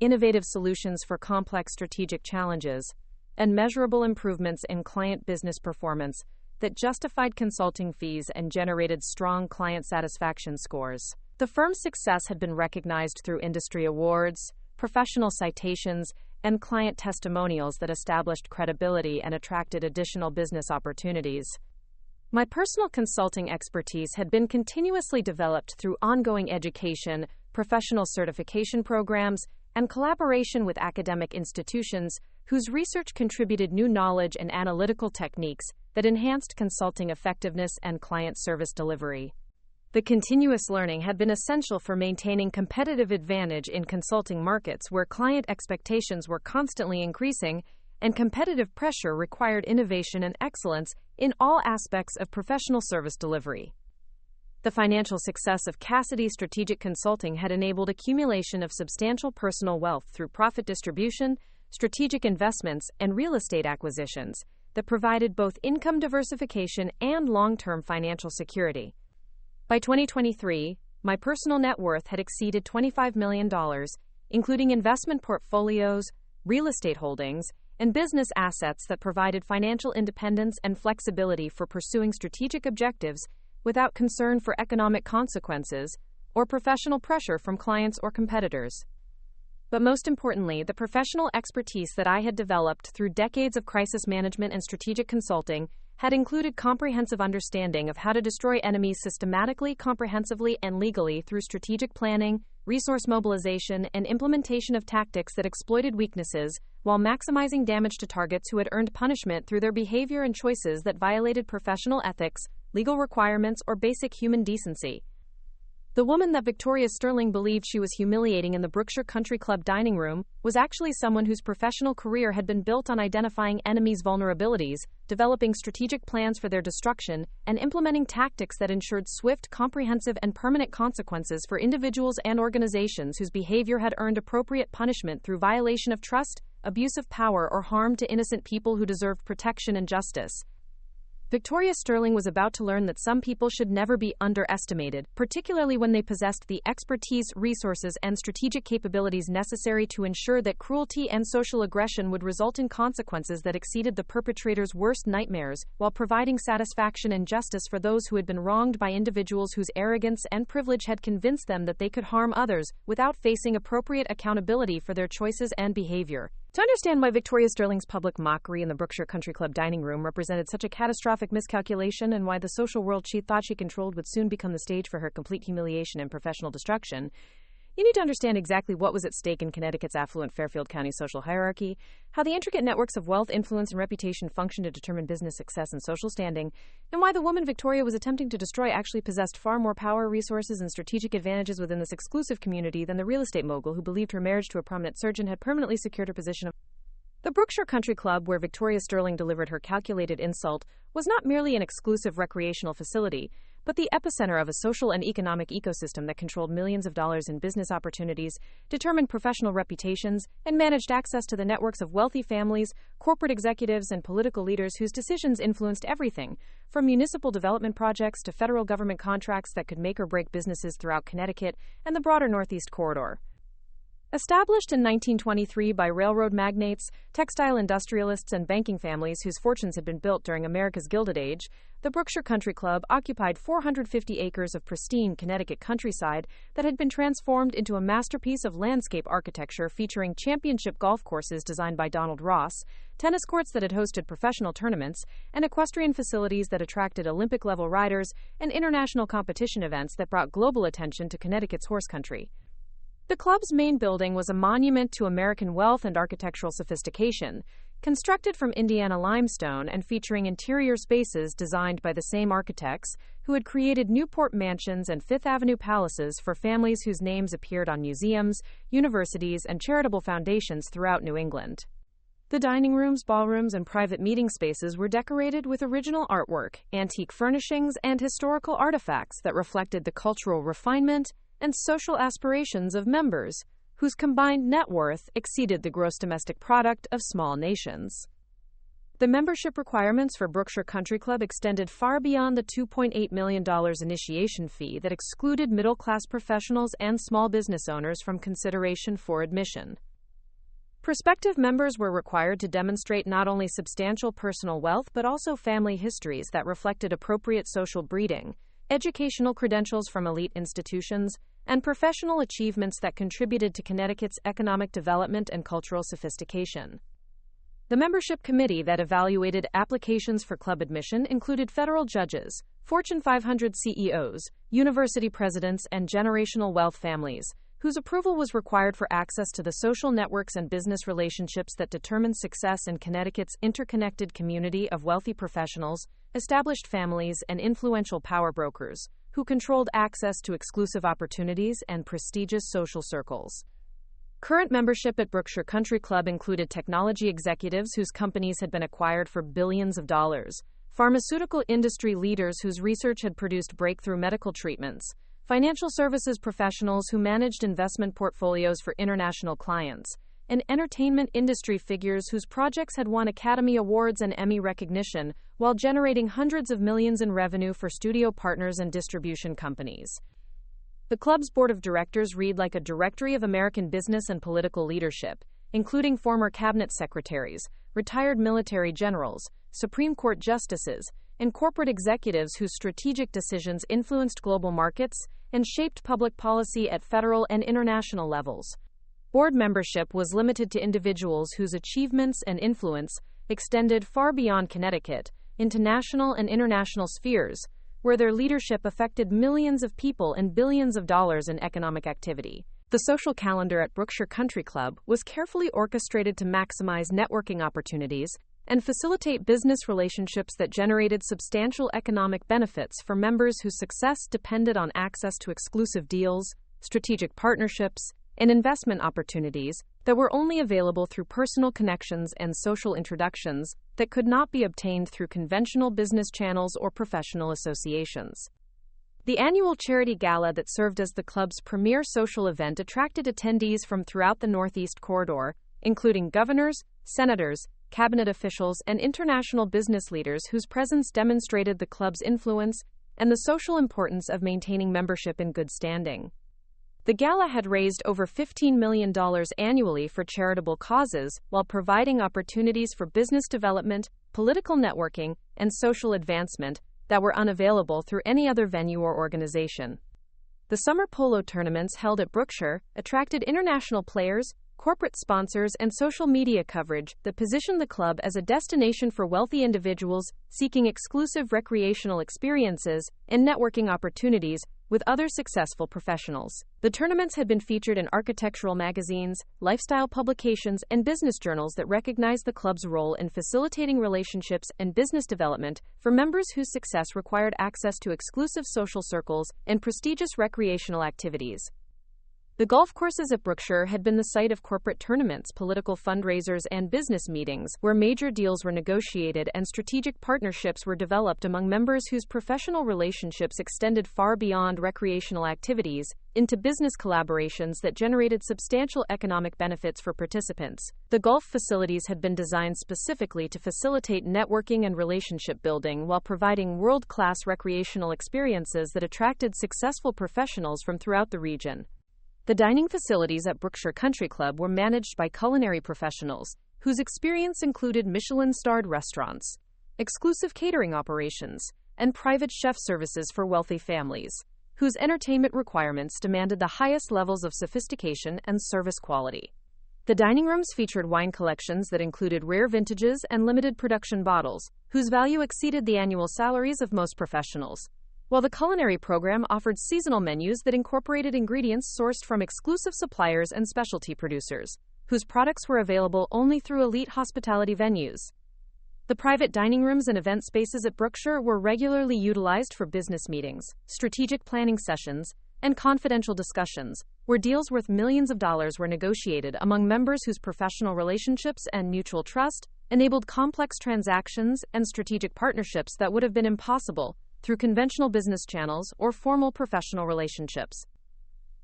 Speaker 1: innovative solutions for complex strategic challenges, and measurable improvements in client business performance that justified consulting fees and generated strong client satisfaction scores. The firm's success had been recognized through industry awards, professional citations, and client testimonials that established credibility and attracted additional business opportunities. My personal consulting expertise had been continuously developed through ongoing education, professional certification programs, and collaboration with academic institutions whose research contributed new knowledge and analytical techniques that enhanced consulting effectiveness and client service delivery. The continuous learning had been essential for maintaining competitive advantage in consulting markets where client expectations were constantly increasing and competitive pressure required innovation and excellence in all aspects of professional service delivery. The financial success of Cassidy Strategic Consulting had enabled accumulation of substantial personal wealth through profit distribution, strategic investments, and real estate acquisitions that provided both income diversification and long-term financial security. By 2023, my personal net worth had exceeded $25 million, including investment portfolios, real estate holdings, and business assets that provided financial independence and flexibility for pursuing strategic objectives without concern for economic consequences or professional pressure from clients or competitors. But most importantly, the professional expertise that I had developed through decades of crisis management and strategic consulting had included comprehensive understanding of how to destroy enemies systematically, comprehensively, and legally through strategic planning, resource mobilization, and implementation of tactics that exploited weaknesses while maximizing damage to targets who had earned punishment through their behavior and choices that violated professional ethics, legal requirements, or basic human decency. The woman that Victoria Sterling believed she was humiliating in the Brookshire Country Club dining room was actually someone whose professional career had been built on identifying enemies' vulnerabilities, developing strategic plans for their destruction, and implementing tactics that ensured swift, comprehensive, and permanent consequences for individuals and organizations whose behavior had earned appropriate punishment through violation of trust, abuse of power, or harm to innocent people who deserved protection and justice. Victoria Sterling was about to learn that some people should never be underestimated, particularly when they possessed the expertise, resources, and strategic capabilities necessary to ensure that cruelty and social aggression would result in consequences that exceeded the perpetrator's worst nightmares, while providing satisfaction and justice for those who had been wronged by individuals whose arrogance and privilege had convinced them that they could harm others without facing appropriate accountability for their choices and behavior. To understand why Victoria Sterling's public mockery in the Brookshire Country Club dining room represented such a catastrophic miscalculation and why the social world she thought she controlled would soon become the stage for her complete humiliation and professional destruction, you need to understand exactly what was at stake in Connecticut's affluent Fairfield County social hierarchy, how the intricate networks of wealth, influence, and reputation function to determine business success and social standing, and why the woman Victoria was attempting to destroy actually possessed far more power, resources, and strategic advantages within this exclusive community than the real estate mogul who believed her marriage to a prominent surgeon had permanently secured her position of. The Brookshire Country Club, where Victoria Sterling delivered her calculated insult, was not merely an exclusive recreational facility, but the epicenter of a social and economic ecosystem that controlled millions of dollars in business opportunities, determined professional reputations, and managed access to the networks of wealthy families, corporate executives, and political leaders whose decisions influenced everything, from municipal development projects to federal government contracts that could make or break businesses throughout Connecticut and the broader Northeast Corridor. Established in 1923 by railroad magnates, textile industrialists, and banking families whose fortunes had been built during America's Gilded Age, the Brookshire Country Club occupied 450 acres of pristine Connecticut countryside that had been transformed into a masterpiece of landscape architecture featuring championship golf courses designed by Donald Ross, tennis courts that had hosted professional tournaments, and equestrian facilities that attracted Olympic-level riders and international competition events that brought global attention to Connecticut's horse country. The club's main building was a monument to American wealth and architectural sophistication, constructed from Indiana limestone and featuring interior spaces designed by the same architects who had created Newport mansions and Fifth Avenue palaces for families whose names appeared on museums, universities, and charitable foundations throughout New England. The dining rooms, ballrooms, and private meeting spaces were decorated with original artwork, antique furnishings, and historical artifacts that reflected the cultural refinement and social aspirations of members, whose combined net worth exceeded the gross domestic product of small nations. The membership requirements for Brookshire Country Club extended far beyond the $2.8 million initiation fee that excluded middle-class professionals and small business owners from consideration for admission. Prospective members were required to demonstrate not only substantial personal wealth but also family histories that reflected appropriate social breeding, educational credentials from elite institutions, and professional achievements that contributed to Connecticut's economic development and cultural sophistication. The membership committee that evaluated applications for club admission included federal judges, Fortune 500 CEOs, university presidents, and generational wealth families, whose approval was required for access to the social networks and business relationships that determine success in Connecticut's interconnected community of wealthy professionals, established families, and influential power brokers, who controlled access to exclusive opportunities and prestigious social circles. Current membership at Brookshire Country Club included technology executives whose companies had been acquired for billions of dollars, pharmaceutical industry leaders whose research had produced breakthrough medical treatments, financial services professionals who managed investment portfolios for international clients, and entertainment industry figures whose projects had won Academy Awards and Emmy recognition while generating hundreds of millions in revenue for studio partners and distribution companies. The club's board of directors read like a directory of American business and political leadership, including former cabinet secretaries, retired military generals, Supreme Court justices, and corporate executives whose strategic decisions influenced global markets and shaped public policy at federal and international levels. Board membership was limited to individuals whose achievements and influence extended far beyond Connecticut into national and international spheres, where their leadership affected millions of people and billions of dollars in economic activity. The social calendar at Brookshire Country Club was carefully orchestrated to maximize networking opportunities and facilitate business relationships that generated substantial economic benefits for members whose success depended on access to exclusive deals, strategic partnerships, and investment opportunities that were only available through personal connections and social introductions that could not be obtained through conventional business channels or professional associations. The annual charity gala that served as the club's premier social event attracted attendees from throughout the Northeast Corridor, including governors, senators, cabinet officials, and international business leaders whose presence demonstrated the club's influence and the social importance of maintaining membership in good standing. The gala had raised over $15 million annually for charitable causes while providing opportunities for business development, political networking, and social advancement that were unavailable through any other venue or organization. The summer polo tournaments held at Brookshire attracted international players, corporate sponsors, and social media coverage that positioned the club as a destination for wealthy individuals seeking exclusive recreational experiences and networking opportunities with other successful professionals. The tournaments had been featured in architectural magazines, lifestyle publications, and business journals that recognized the club's role in facilitating relationships and business development for members whose success required access to exclusive social circles and prestigious recreational activities. The golf courses at Brookshire had been the site of corporate tournaments, political fundraisers, and business meetings where major deals were negotiated and strategic partnerships were developed among members whose professional relationships extended far beyond recreational activities into business collaborations that generated substantial economic benefits for participants. The golf facilities had been designed specifically to facilitate networking and relationship building while providing world-class recreational experiences that attracted successful professionals from throughout the region. The dining facilities at Brookshire Country Club were managed by culinary professionals, whose experience included Michelin-starred restaurants, exclusive catering operations, and private chef services for wealthy families, whose entertainment requirements demanded the highest levels of sophistication and service quality. The dining rooms featured wine collections that included rare vintages and limited production bottles, whose value exceeded the annual salaries of most professionals, while the culinary program offered seasonal menus that incorporated ingredients sourced from exclusive suppliers and specialty producers, whose products were available only through elite hospitality venues. The private dining rooms and event spaces at Brookshire were regularly utilized for business meetings, strategic planning sessions, and confidential discussions, where deals worth millions of dollars were negotiated among members whose professional relationships and mutual trust enabled complex transactions and strategic partnerships that would have been impossible through conventional business channels or formal professional relationships.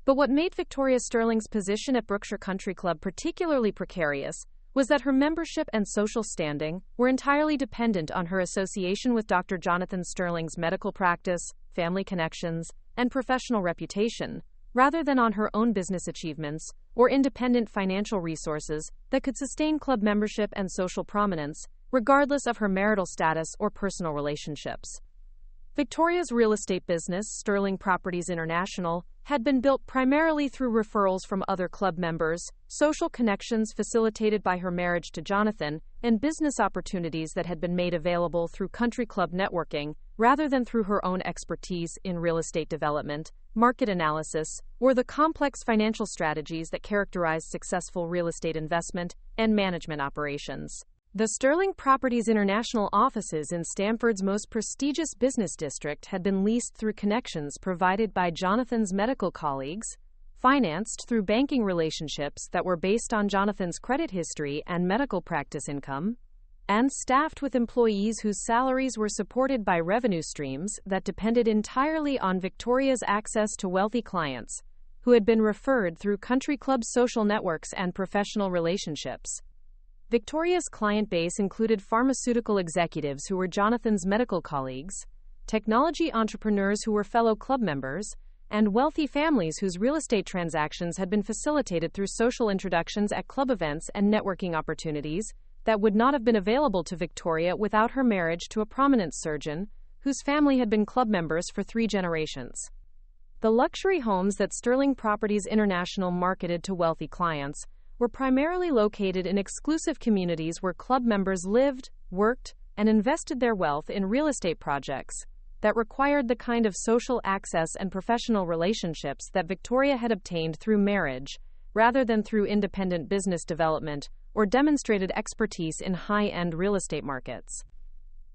Speaker 1: But what made Victoria Sterling's position at Brookshire Country Club particularly precarious was that her membership and social standing were entirely dependent on her association with Dr. Jonathan Sterling's medical practice, family connections, and professional reputation, rather than on her own business achievements or independent financial resources that could sustain club membership and social prominence, regardless of her marital status or personal relationships. Victoria's real estate business, Sterling Properties International, had been built primarily through referrals from other club members, social connections facilitated by her marriage to Jonathan, and business opportunities that had been made available through country club networking, rather than through her own expertise in real estate development, market analysis, or the complex financial strategies that characterize successful real estate investment and management operations. The Sterling Properties International offices in Stamford's most prestigious business district had been leased through connections provided by Jonathan's medical colleagues, financed through banking relationships that were based on Jonathan's credit history and medical practice income, and staffed with employees whose salaries were supported by revenue streams that depended entirely on Victoria's access to wealthy clients, who had been referred through country club social networks and professional relationships. Victoria's client base included pharmaceutical executives who were Jonathan's medical colleagues, technology entrepreneurs who were fellow club members, and wealthy families whose real estate transactions had been facilitated through social introductions at club events and networking opportunities that would not have been available to Victoria without her marriage to a prominent surgeon whose family had been club members for 3 generations. The luxury homes that Sterling Properties International marketed to wealthy clients were primarily located in exclusive communities where club members lived, worked, and invested their wealth in real estate projects that required the kind of social access and professional relationships that Victoria had obtained through marriage, rather than through independent business development or demonstrated expertise in high-end real estate markets.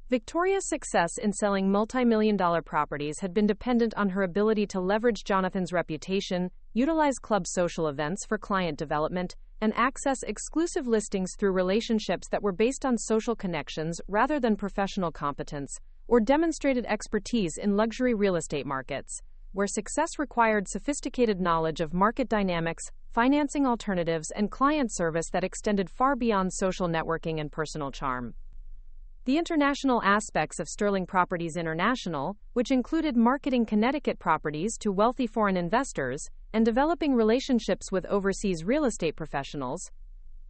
Speaker 1: Victoria's success in selling multi-million-dollar properties had been dependent on her ability to leverage Jonathan's reputation, utilize club social events for client development, and access exclusive listings through relationships that were based on social connections rather than professional competence, or demonstrated expertise in luxury real estate markets, where success required sophisticated knowledge of market dynamics, financing alternatives, and client service that extended far beyond social networking and personal charm. The international aspects of Sterling Properties International, which included marketing Connecticut properties to wealthy foreign investors and developing relationships with overseas real estate professionals,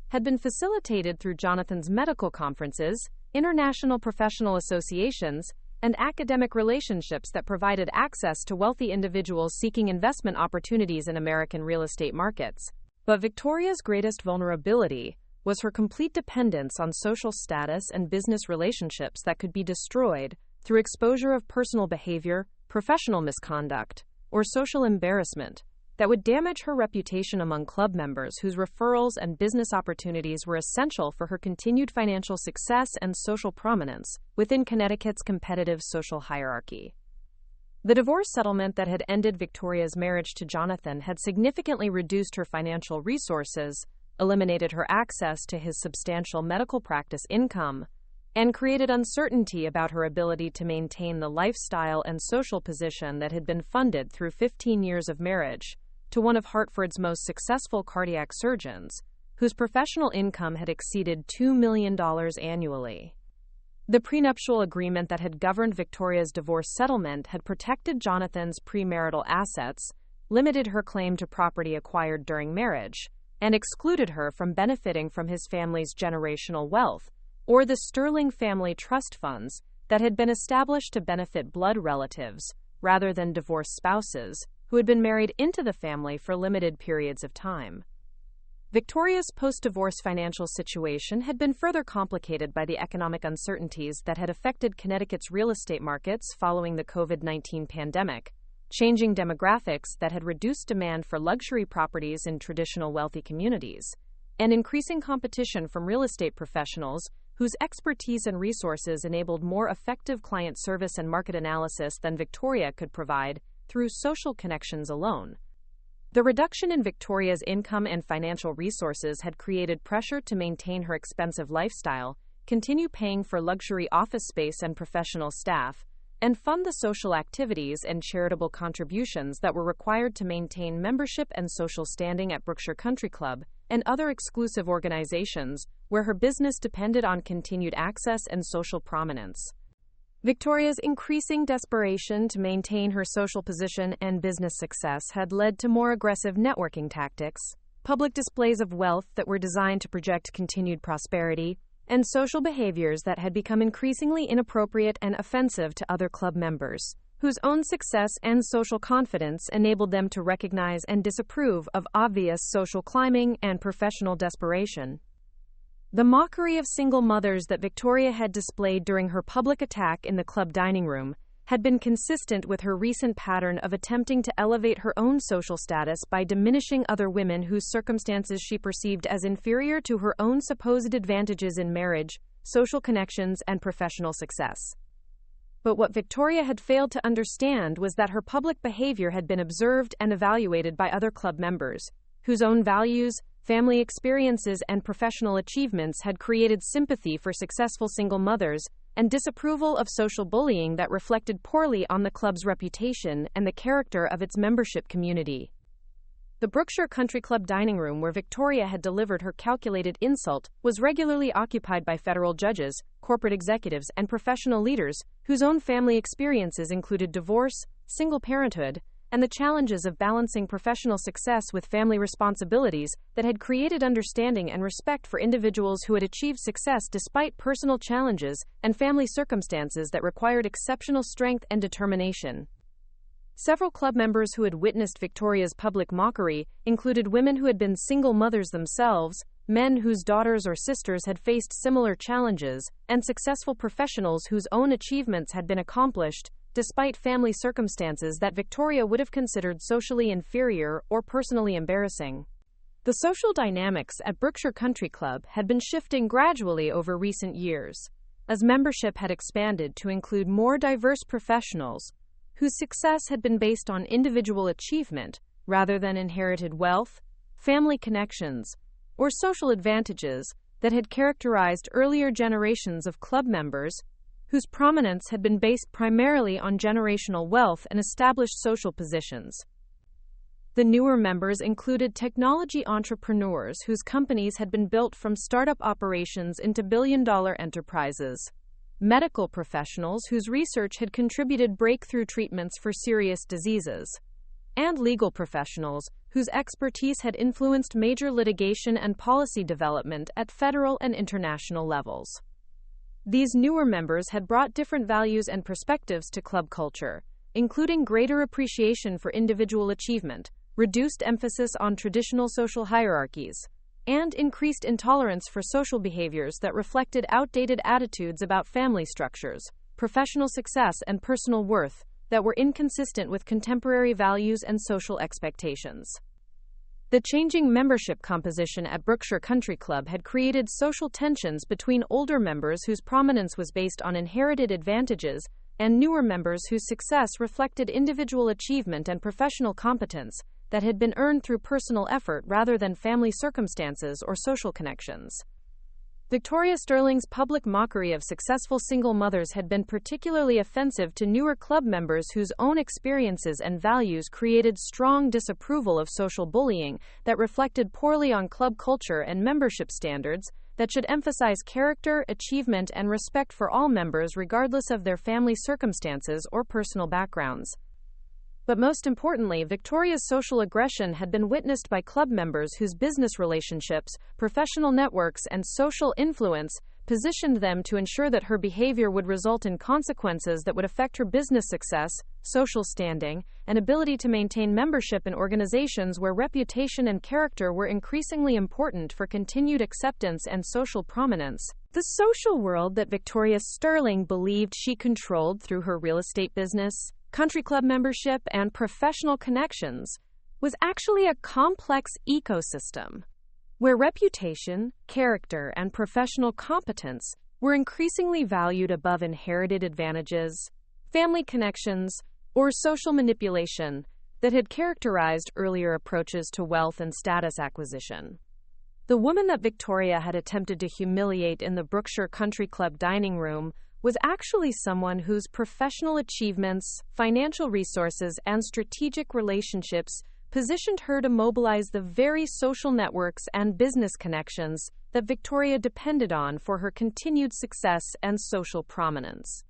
Speaker 1: had been facilitated through Jonathan's medical conferences, international professional associations, and academic relationships that provided access to wealthy individuals seeking investment opportunities in American real estate markets. But Victoria's greatest vulnerability was her complete dependence on social status and business relationships that could be destroyed through exposure of personal behavior, professional misconduct, or social embarrassment that would damage her reputation among club members whose referrals and business opportunities were essential for her continued financial success and social prominence within Connecticut's competitive social hierarchy. The divorce settlement that had ended Victoria's marriage to Jonathan had significantly reduced her financial resources, eliminated her access to his substantial medical practice income, and created uncertainty about her ability to maintain the lifestyle and social position that had been funded through 15 years of marriage to one of Hartford's most successful cardiac surgeons, whose professional income had exceeded $2 million annually. The prenuptial agreement that had governed Victoria's divorce settlement had protected Jonathan's premarital assets, limited her claim to property acquired during marriage, and excluded her from benefiting from his family's generational wealth, or the Sterling Family Trust Funds that had been established to benefit blood relatives, rather than divorced spouses, who had been married into the family for limited periods of time. Victoria's post-divorce financial situation had been further complicated by the economic uncertainties that had affected Connecticut's real estate markets following the COVID-19 pandemic, changing demographics that had reduced demand for luxury properties in traditional wealthy communities, and increasing competition from real estate professionals whose expertise and resources enabled more effective client service and market analysis than Victoria could provide through social connections alone. The reduction in Victoria's income and financial resources had created pressure to maintain her expensive lifestyle, continue paying for luxury office space and professional staff, and fund the social activities and charitable contributions that were required to maintain membership and social standing at Brookshire Country Club and other exclusive organizations where her business depended on continued access and social prominence. Victoria's increasing desperation to maintain her social position and business success had led to more aggressive networking tactics, public displays of wealth that were designed to project continued prosperity, and social behaviors that had become increasingly inappropriate and offensive to other club members, whose own success and social confidence enabled them to recognize and disapprove of obvious social climbing and professional desperation. The mockery of single mothers that Victoria had displayed during her public attack in the club dining room had been consistent with her recent pattern of attempting to elevate her own social status by diminishing other women whose circumstances she perceived as inferior to her own supposed advantages in marriage, social connections, and professional success. But what Victoria had failed to understand was that her public behavior had been observed and evaluated by other club members, whose own values, family experiences, and professional achievements had created sympathy for successful single mothers and disapproval of social bullying that reflected poorly on the club's reputation and the character of its membership community. The Brookshire Country Club dining room where Victoria had delivered her calculated insult was regularly occupied by federal judges, corporate executives, and professional leaders whose own family experiences included divorce, single parenthood, and the challenges of balancing professional success with family responsibilities that had created understanding and respect for individuals who had achieved success despite personal challenges and family circumstances that required exceptional strength and determination. Several club members who had witnessed Victoria's public mockery included women who had been single mothers themselves, men whose daughters or sisters had faced similar challenges, and successful professionals whose own achievements had been accomplished despite family circumstances that Victoria would have considered socially inferior or personally embarrassing. The social dynamics at Brookshire Country Club had been shifting gradually over recent years, as membership had expanded to include more diverse professionals whose success had been based on individual achievement rather than inherited wealth, family connections, or social advantages that had characterized earlier generations of club members whose prominence had been based primarily on generational wealth and established social positions. The newer members included technology entrepreneurs whose companies had been built from startup operations into billion-dollar enterprises, medical professionals whose research had contributed breakthrough treatments for serious diseases, and legal professionals whose expertise had influenced major litigation and policy development at federal and international levels. These newer members had brought different values and perspectives to club culture, including greater appreciation for individual achievement, reduced emphasis on traditional social hierarchies, and increased intolerance for social behaviors that reflected outdated attitudes about family structures, professional success, and personal worth that were inconsistent with contemporary values and social expectations. The changing membership composition at Brookshire Country Club had created social tensions between older members whose prominence was based on inherited advantages and newer members whose success reflected individual achievement and professional competence that had been earned through personal effort rather than family circumstances or social connections. Victoria Sterling's public mockery of successful single mothers had been particularly offensive to newer club members whose own experiences and values created strong disapproval of social bullying that reflected poorly on club culture and membership standards that should emphasize character, achievement, and respect for all members regardless of their family circumstances or personal backgrounds. But most importantly, Victoria's social aggression had been witnessed by club members whose business relationships, professional networks, and social influence positioned them to ensure that her behavior would result in consequences that would affect her business success, social standing, and ability to maintain membership in organizations where reputation and character were increasingly important for continued acceptance and social prominence. The social world that Victoria Sterling believed she controlled through her real estate business, country club membership, and professional connections was actually a complex ecosystem where reputation, character, and professional competence were increasingly valued above inherited advantages, family connections, or social manipulation that had characterized earlier approaches to wealth and status acquisition. The woman that Victoria had attempted to humiliate in the Brookshire Country Club dining room was actually someone whose professional achievements, financial resources, and strategic relationships positioned her to mobilize the very social networks and business connections that Victoria depended on for her continued success and social prominence.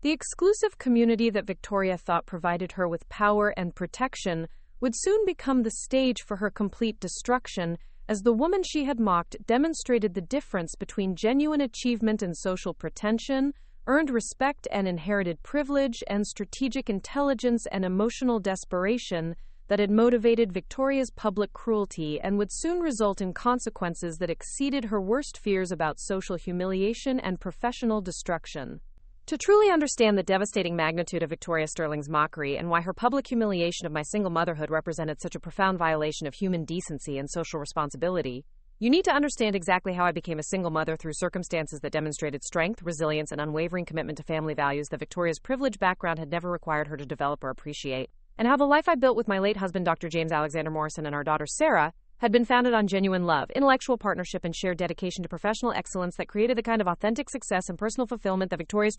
Speaker 1: The exclusive community that Victoria thought provided her with power and protection would soon become the stage for her complete destruction as the woman she had mocked demonstrated the difference between genuine achievement and social pretension, earned respect and inherited privilege, and strategic intelligence and emotional desperation that had motivated Victoria's public cruelty and would soon result in consequences that exceeded her worst fears about social humiliation and professional destruction. To truly understand the devastating magnitude of Victoria Sterling's mockery and why her public humiliation of my single motherhood represented such a profound violation of human decency and social responsibility, you need to understand exactly how I became a single mother through circumstances that demonstrated strength, resilience, and unwavering commitment to family values that Victoria's privileged background had never required her to develop or appreciate, and how the life I built with my late husband, Dr. James Alexander Morrison, and our daughter, Sarah, had been founded on genuine love, intellectual partnership, and shared dedication to professional excellence that created the kind of authentic success and personal fulfillment that Victoria's...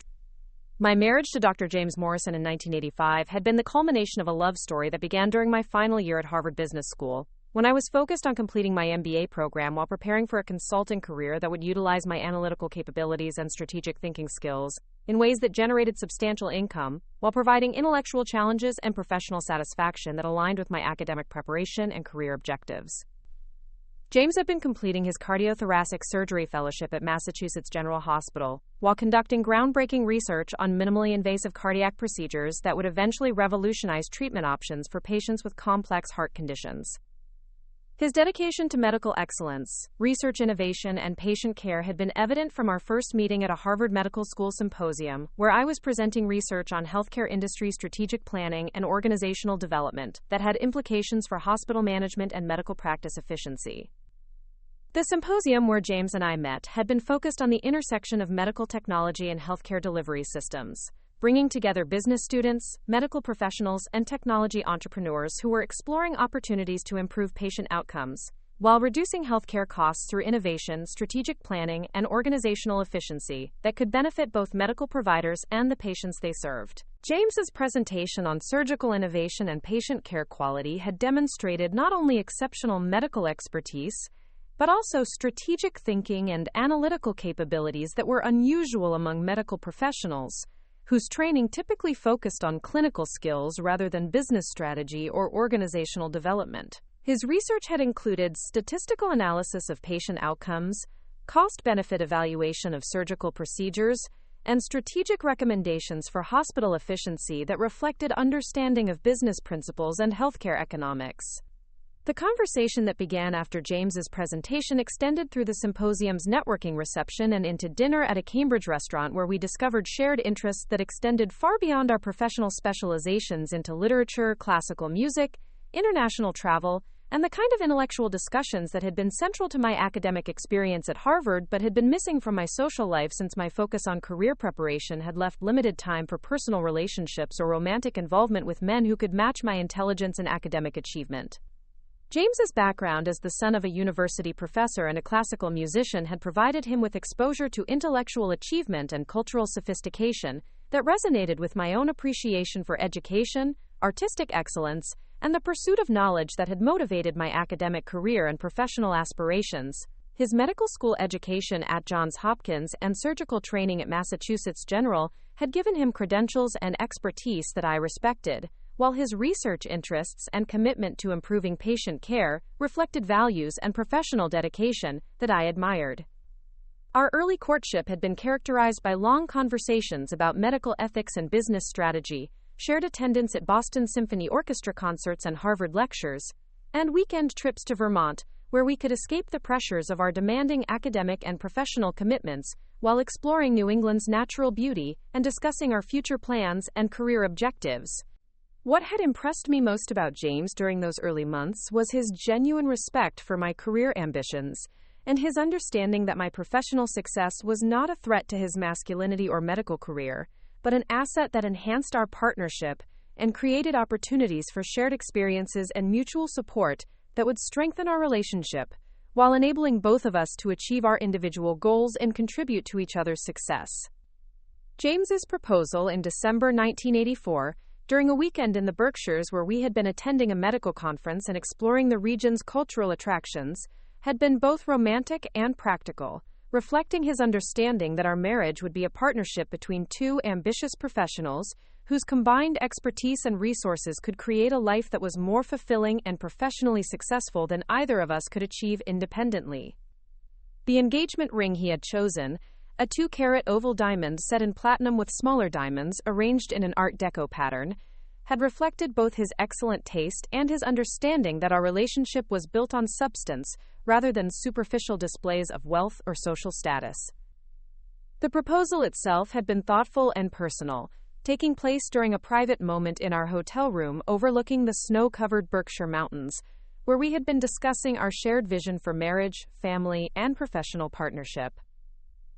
Speaker 1: My marriage to Dr. James Morrison in 1985 had been the culmination of a love story that began during my final year at Harvard Business School, when I was focused on completing my MBA program while preparing for a consulting career that would utilize my analytical capabilities and strategic thinking skills in ways that generated substantial income, while providing intellectual challenges and professional satisfaction that aligned with my academic preparation and career objectives. James had been completing his cardiothoracic surgery fellowship at Massachusetts General Hospital, while conducting groundbreaking research on minimally invasive cardiac procedures that would eventually revolutionize treatment options for patients with complex heart conditions. His dedication to medical excellence, research innovation, and patient care had been evident from our first meeting at a Harvard Medical School symposium, where I was presenting research on healthcare industry strategic planning and organizational development that had implications for hospital management and medical practice efficiency. The symposium where James and I met had been focused on the intersection of medical technology and healthcare delivery systems, bringing together business students, medical professionals, and technology entrepreneurs who were exploring opportunities to improve patient outcomes, while reducing healthcare costs through innovation, strategic planning, and organizational efficiency that could benefit both medical providers and the patients they served. James's presentation on surgical innovation and patient care quality had demonstrated not only exceptional medical expertise, but also strategic thinking and analytical capabilities that were unusual among medical professionals, whose training typically focused on clinical skills rather than business strategy or organizational development. His research had included statistical analysis of patient outcomes, cost-benefit evaluation of surgical procedures, and strategic recommendations for hospital efficiency that reflected understanding of business principles and healthcare economics. The conversation that began after James's presentation extended through the symposium's networking reception and into dinner at a Cambridge restaurant where we discovered shared interests that extended far beyond our professional specializations into literature, classical music, international travel, and the kind of intellectual discussions that had been central to my academic experience at Harvard but had been missing from my social life since my focus on career preparation had left limited time for personal relationships or romantic involvement with men who could match my intelligence and academic achievement. James's background as the son of a university professor and a classical musician had provided him with exposure to intellectual achievement and cultural sophistication that resonated with my own appreciation for education, artistic excellence, and the pursuit of knowledge that had motivated my academic career and professional aspirations. His medical school education at Johns Hopkins and surgical training at Massachusetts General had given him credentials and expertise that I respected, while his research interests and commitment to improving patient care reflected values and professional dedication that I admired. Our early courtship had been characterized by long conversations about medical ethics and business strategy, shared attendance at Boston Symphony Orchestra concerts and Harvard lectures, and weekend trips to Vermont, where we could escape the pressures of our demanding academic and professional commitments while exploring New England's natural beauty and discussing our future plans and career objectives. What had impressed me most about James during those early months was his genuine respect for my career ambitions, and his understanding that my professional success was not a threat to his masculinity or medical career, but an asset that enhanced our partnership and created opportunities for shared experiences and mutual support that would strengthen our relationship, while enabling both of us to achieve our individual goals and contribute to each other's success. James's proposal in December 1984, during a weekend in the Berkshires where we had been attending a medical conference and exploring the region's cultural attractions, had been both romantic and practical, reflecting his understanding that our marriage would be a partnership between two ambitious professionals whose combined expertise and resources could create a life that was more fulfilling and professionally successful than either of us could achieve independently. The engagement ring he had chosen, a 2-carat oval diamond set in platinum with smaller diamonds arranged in an Art Deco pattern, had reflected both his excellent taste and his understanding that our relationship was built on substance rather than superficial displays of wealth or social status. The proposal itself had been thoughtful and personal, taking place during a private moment in our hotel room overlooking the snow-covered Berkshire Mountains, where we had been discussing our shared vision for marriage, family, and professional partnership.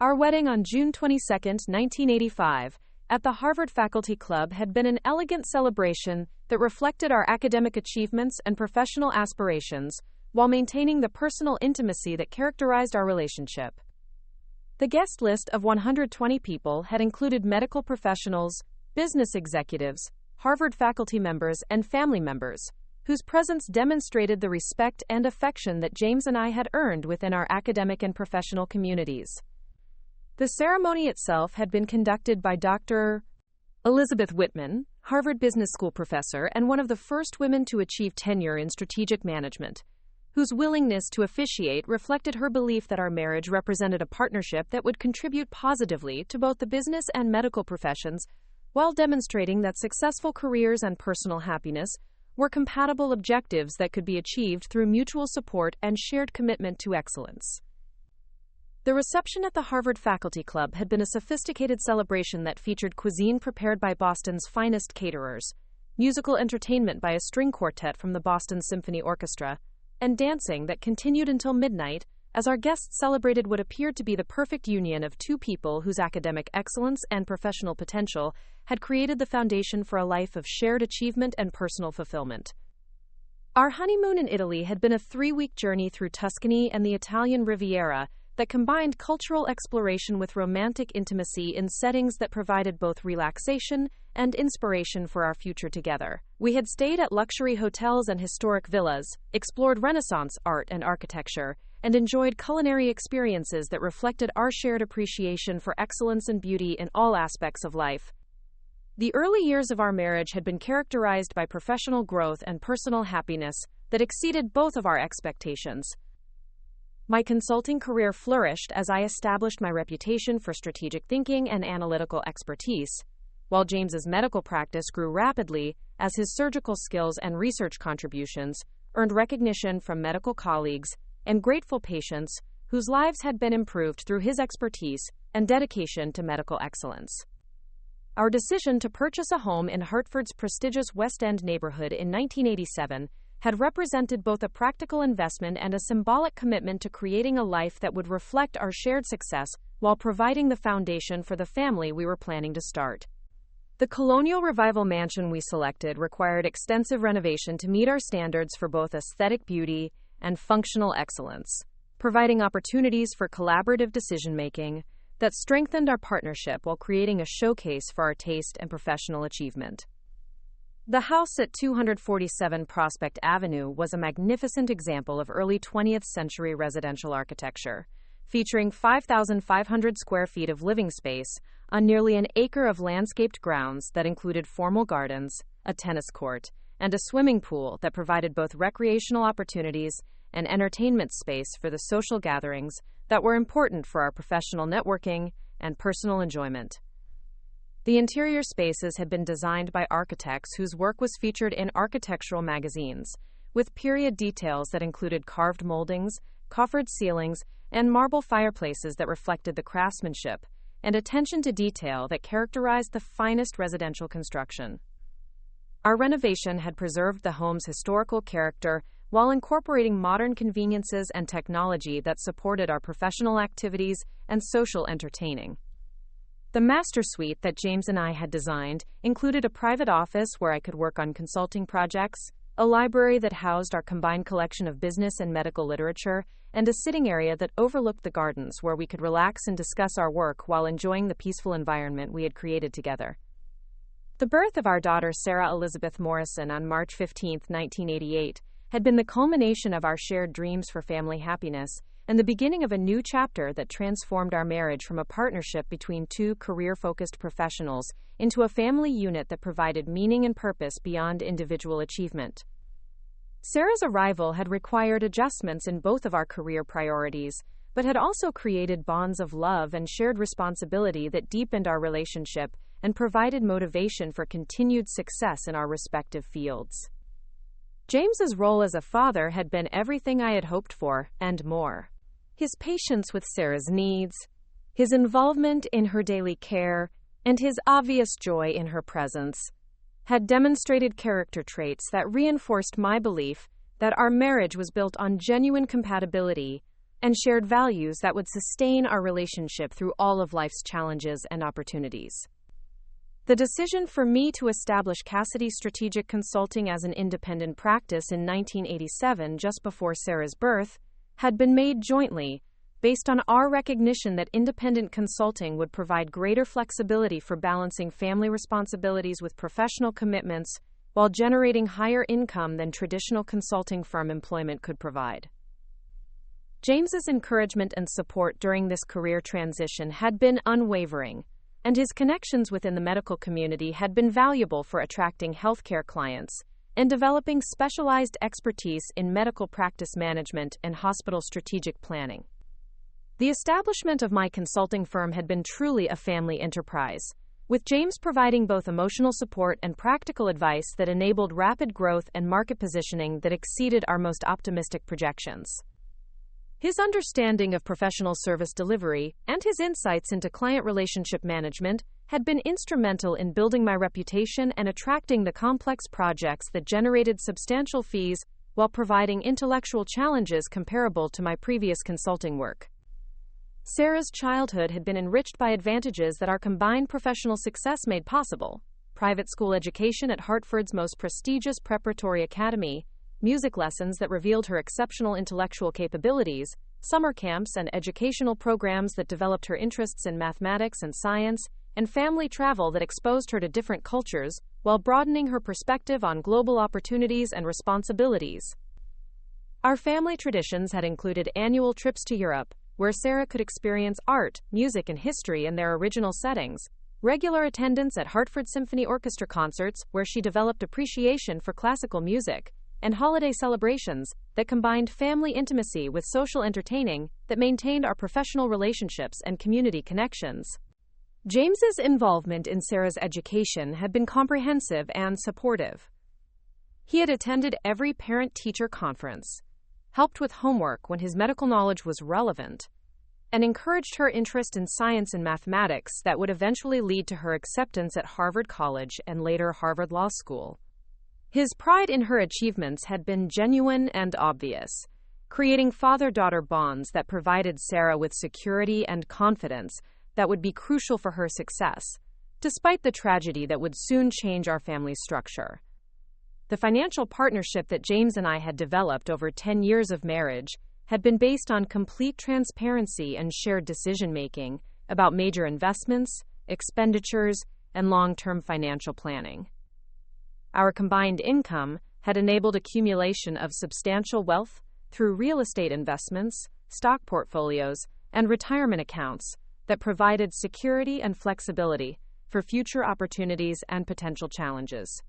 Speaker 1: Our wedding on June 22, 1985, at the Harvard Faculty Club had been an elegant celebration that reflected our academic achievements and professional aspirations while maintaining the personal intimacy that characterized our relationship. The guest list of 120 people had included medical professionals, business executives, Harvard faculty members, and family members, whose presence demonstrated the respect and affection that James and I had earned within our academic and professional communities. The ceremony itself had been conducted by Dr. Elizabeth Whitman, Harvard Business School professor and one of the first women to achieve tenure in strategic management, whose willingness to officiate reflected her belief that our marriage represented a partnership that would contribute positively to both the business and medical professions, while demonstrating that successful careers and personal happiness were compatible objectives that could be achieved through mutual support and shared commitment to excellence. The reception at the Harvard Faculty Club had been a sophisticated celebration that featured cuisine prepared by Boston's finest caterers, musical entertainment by a string quartet from the Boston Symphony Orchestra, and dancing that continued until midnight as our guests celebrated what appeared to be the perfect union of two people whose academic excellence and professional potential had created the foundation for a life of shared achievement and personal fulfillment. Our honeymoon in Italy had been a 3-week journey through Tuscany and the Italian Riviera that combined cultural exploration with romantic intimacy in settings that provided both relaxation and inspiration for our future together. We had stayed at luxury hotels and historic villas, explored Renaissance art and architecture, and enjoyed culinary experiences that reflected our shared appreciation for excellence and beauty in all aspects of life. The early years of our marriage had been characterized by professional growth and personal happiness that exceeded both of our expectations. My consulting career flourished as I established my reputation for strategic thinking and analytical expertise, while James's medical practice grew rapidly as his surgical skills and research contributions earned recognition from medical colleagues and grateful patients whose lives had been improved through his expertise and dedication to medical excellence. Our decision to purchase a home in Hartford's prestigious West End neighborhood in 1987 had represented both a practical investment and a symbolic commitment to creating a life that would reflect our shared success while providing the foundation for the family we were planning to start. The colonial revival mansion we selected required extensive renovation to meet our standards for both aesthetic beauty and functional excellence, providing opportunities for collaborative decision-making that strengthened our partnership while creating a showcase for our taste and professional achievement. The house at 247 Prospect Avenue was a magnificent example of early 20th century residential architecture, featuring 5,500 square feet of living space on nearly an acre of landscaped grounds that included formal gardens, a tennis court, and a swimming pool that provided both recreational opportunities and entertainment space for the social gatherings that were important for our professional networking and personal enjoyment. The interior spaces had been designed by architects whose work was featured in architectural magazines, with period details that included carved moldings, coffered ceilings, and marble fireplaces that reflected the craftsmanship and attention to detail that characterized the finest residential construction. Our renovation had preserved the home's historical character while incorporating modern conveniences and technology that supported our professional activities and social entertaining. The master suite that James and I had designed included a private office where I could work on consulting projects, a library that housed our combined collection of business and medical literature, and a sitting area that overlooked the gardens where we could relax and discuss our work while enjoying the peaceful environment we had created together. The birth of our daughter Sarah Elizabeth Morrison on March 15, 1988, had been the culmination of our shared dreams for family happiness and the beginning of a new chapter that transformed our marriage from a partnership between two career-focused professionals into a family unit that provided meaning and purpose beyond individual achievement. Sarah's arrival had required adjustments in both of our career priorities, but had also created bonds of love and shared responsibility that deepened our relationship and provided motivation for continued success in our respective fields. James's role as a father had been everything I had hoped for, and more. His patience with Sarah's needs, his involvement in her daily care, and his obvious joy in her presence had demonstrated character traits that reinforced my belief that our marriage was built on genuine compatibility and shared values that would sustain our relationship through all of life's challenges and opportunities. The decision for me to establish Cassidy Strategic Consulting as an independent practice in 1987, just before Sarah's birth, had been made jointly, based on our recognition that independent consulting would provide greater flexibility for balancing family responsibilities with professional commitments while generating higher income than traditional consulting firm employment could provide. James's encouragement and support during this career transition had been unwavering, and his connections within the medical community had been valuable for attracting healthcare clients and developing specialized expertise in medical practice management and hospital strategic planning. The establishment of my consulting firm had been truly a family enterprise, with James providing both emotional support and practical advice that enabled rapid growth and market positioning that exceeded our most optimistic projections. His understanding of professional service delivery and his insights into client relationship management had been instrumental in building my reputation and attracting the complex projects that generated substantial fees while providing intellectual challenges comparable to my previous consulting work. Sarah's childhood had been enriched by advantages that our combined professional success made possible: private school education at Hartford's most prestigious preparatory academy, music lessons that revealed her exceptional intellectual capabilities, summer camps and educational programs that developed her interests in mathematics and science, and family travel that exposed her to different cultures while broadening her perspective on global opportunities and responsibilities. Our family traditions had included annual trips to Europe, where Sarah could experience art, music, and history in their original settings, regular attendance at Hartford Symphony Orchestra concerts, where she developed appreciation for classical music, and holiday celebrations that combined family intimacy with social entertaining that maintained our professional relationships and community connections. James's involvement in Sarah's education had been comprehensive and supportive. He had attended every parent-teacher conference, helped with homework when his medical knowledge was relevant, and encouraged her interest in science and mathematics that would eventually lead to her acceptance at Harvard College and later Harvard Law School. His pride in her achievements had been genuine and obvious, creating father-daughter bonds that provided Sarah with security and confidence that would be crucial for her success, despite the tragedy that would soon change our family structure. The financial partnership that James and I had developed over 10 years of marriage had been based on complete transparency and shared decision-making about major investments, expenditures, and long-term financial planning. Our combined income had enabled accumulation of substantial wealth through real estate investments, stock portfolios, and retirement accounts that provided security and flexibility for future opportunities and potential challenges.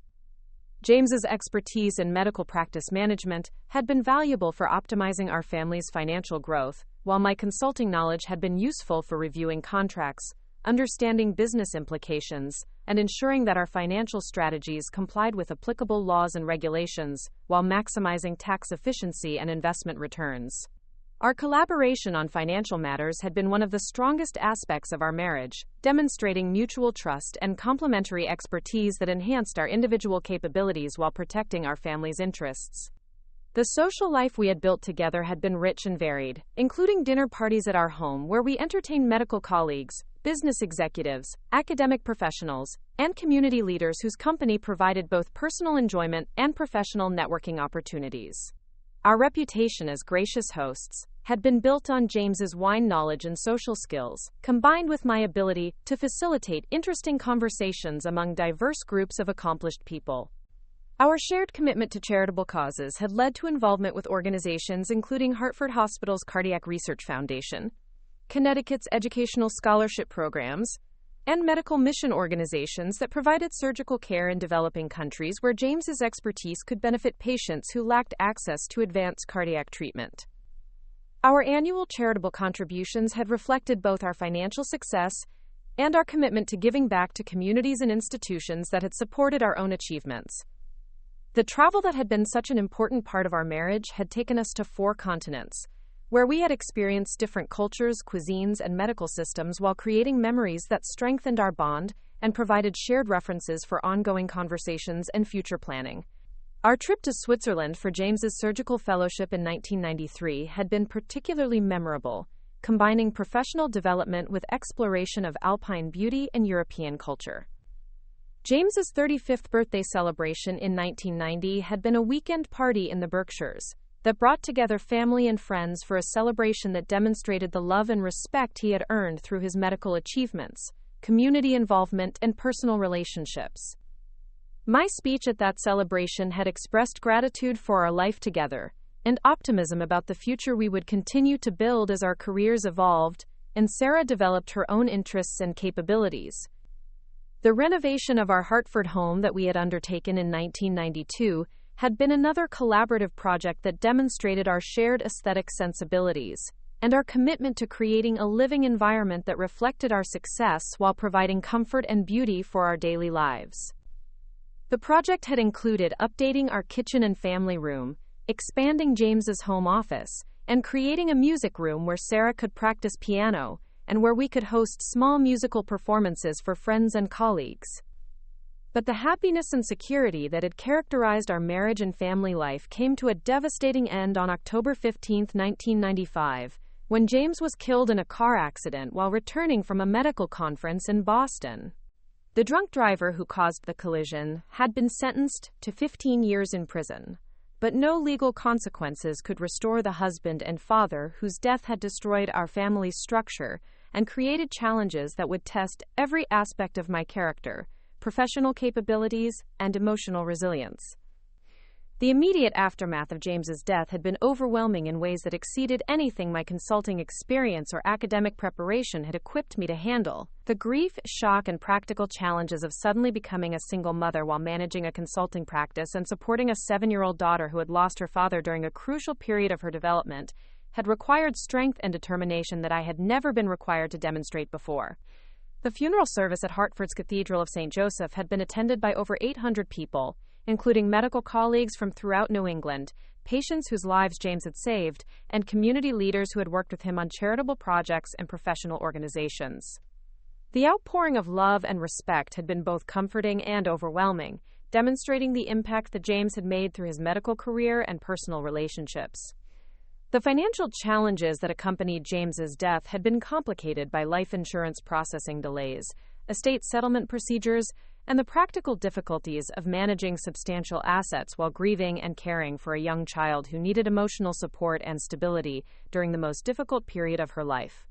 Speaker 1: James's expertise in medical practice management had been valuable for optimizing our family's financial growth, while my consulting knowledge had been useful for reviewing contracts, understanding business implications, and ensuring that our financial strategies complied with applicable laws and regulations while maximizing tax efficiency and investment returns. Our collaboration on financial matters had been one of the strongest aspects of our marriage, demonstrating mutual trust and complementary expertise that enhanced our individual capabilities while protecting our family's interests. The social life we had built together had been rich and varied, including dinner parties at our home where we entertained medical colleagues, business executives, academic professionals, and community leaders whose company provided both personal enjoyment and professional networking opportunities. Our reputation as gracious hosts had been built on James's wine knowledge and social skills, combined with my ability to facilitate interesting conversations among diverse groups of accomplished people. Our shared commitment to charitable causes had led to involvement with organizations including Hartford Hospital's Cardiac Research Foundation, Connecticut's Educational Scholarship Programs, and medical mission organizations that provided surgical care in developing countries where James's expertise could benefit patients who lacked access to advanced cardiac treatment. Our annual charitable contributions had reflected both our financial success and our commitment to giving back to communities and institutions that had supported our own achievements. The travel that had been such an important part of our marriage had taken us to 4 continents, where we had experienced different cultures, cuisines, and medical systems while creating memories that strengthened our bond and provided shared references for ongoing conversations and future planning. Our trip to Switzerland for James's surgical fellowship in 1993 had been particularly memorable, combining professional development with exploration of alpine beauty and European culture. James's 35th birthday celebration in 1990 had been a weekend party in the Berkshires that brought together family and friends for a celebration that demonstrated the love and respect he had earned through his medical achievements, community involvement, and personal relationships. My speech at that celebration had expressed gratitude for our life together and optimism about the future we would continue to build as our careers evolved and Sarah developed her own interests and capabilities. The renovation of our Hartford home that we had undertaken in 1992 had been another collaborative project that demonstrated our shared aesthetic sensibilities and our commitment to creating a living environment that reflected our success while providing comfort and beauty for our daily lives. The project had included updating our kitchen and family room, expanding James's home office, and creating a music room where Sarah could practice piano and where we could host small musical performances for friends and colleagues. But the happiness and security that had characterized our marriage and family life came to a devastating end on October 15, 1995, when James was killed in a car accident while returning from a medical conference in Boston. The drunk driver who caused the collision had been sentenced to 15 years in prison, but no legal consequences could restore the husband and father whose death had destroyed our family's structure and created challenges that would test every aspect of my character, professional capabilities, and emotional resilience. The immediate aftermath of James's death had been overwhelming in ways that exceeded anything my consulting experience or academic preparation had equipped me to handle. The grief, shock, and practical challenges of suddenly becoming a single mother while managing a consulting practice and supporting a 7-year-old daughter who had lost her father during a crucial period of her development had required strength and determination that I had never been required to demonstrate before. The funeral service at Hartford's Cathedral of St. Joseph had been attended by over 800 people, including medical colleagues from throughout New England, patients whose lives James had saved, and community leaders who had worked with him on charitable projects and professional organizations. The outpouring of love and respect had been both comforting and overwhelming, demonstrating the impact that James had made through his medical career and personal relationships. The financial challenges that accompanied James's death had been complicated by life insurance processing delays, estate settlement procedures, and the practical difficulties of managing substantial assets while grieving and caring for a young child who needed emotional support and stability during the most difficult period of her life.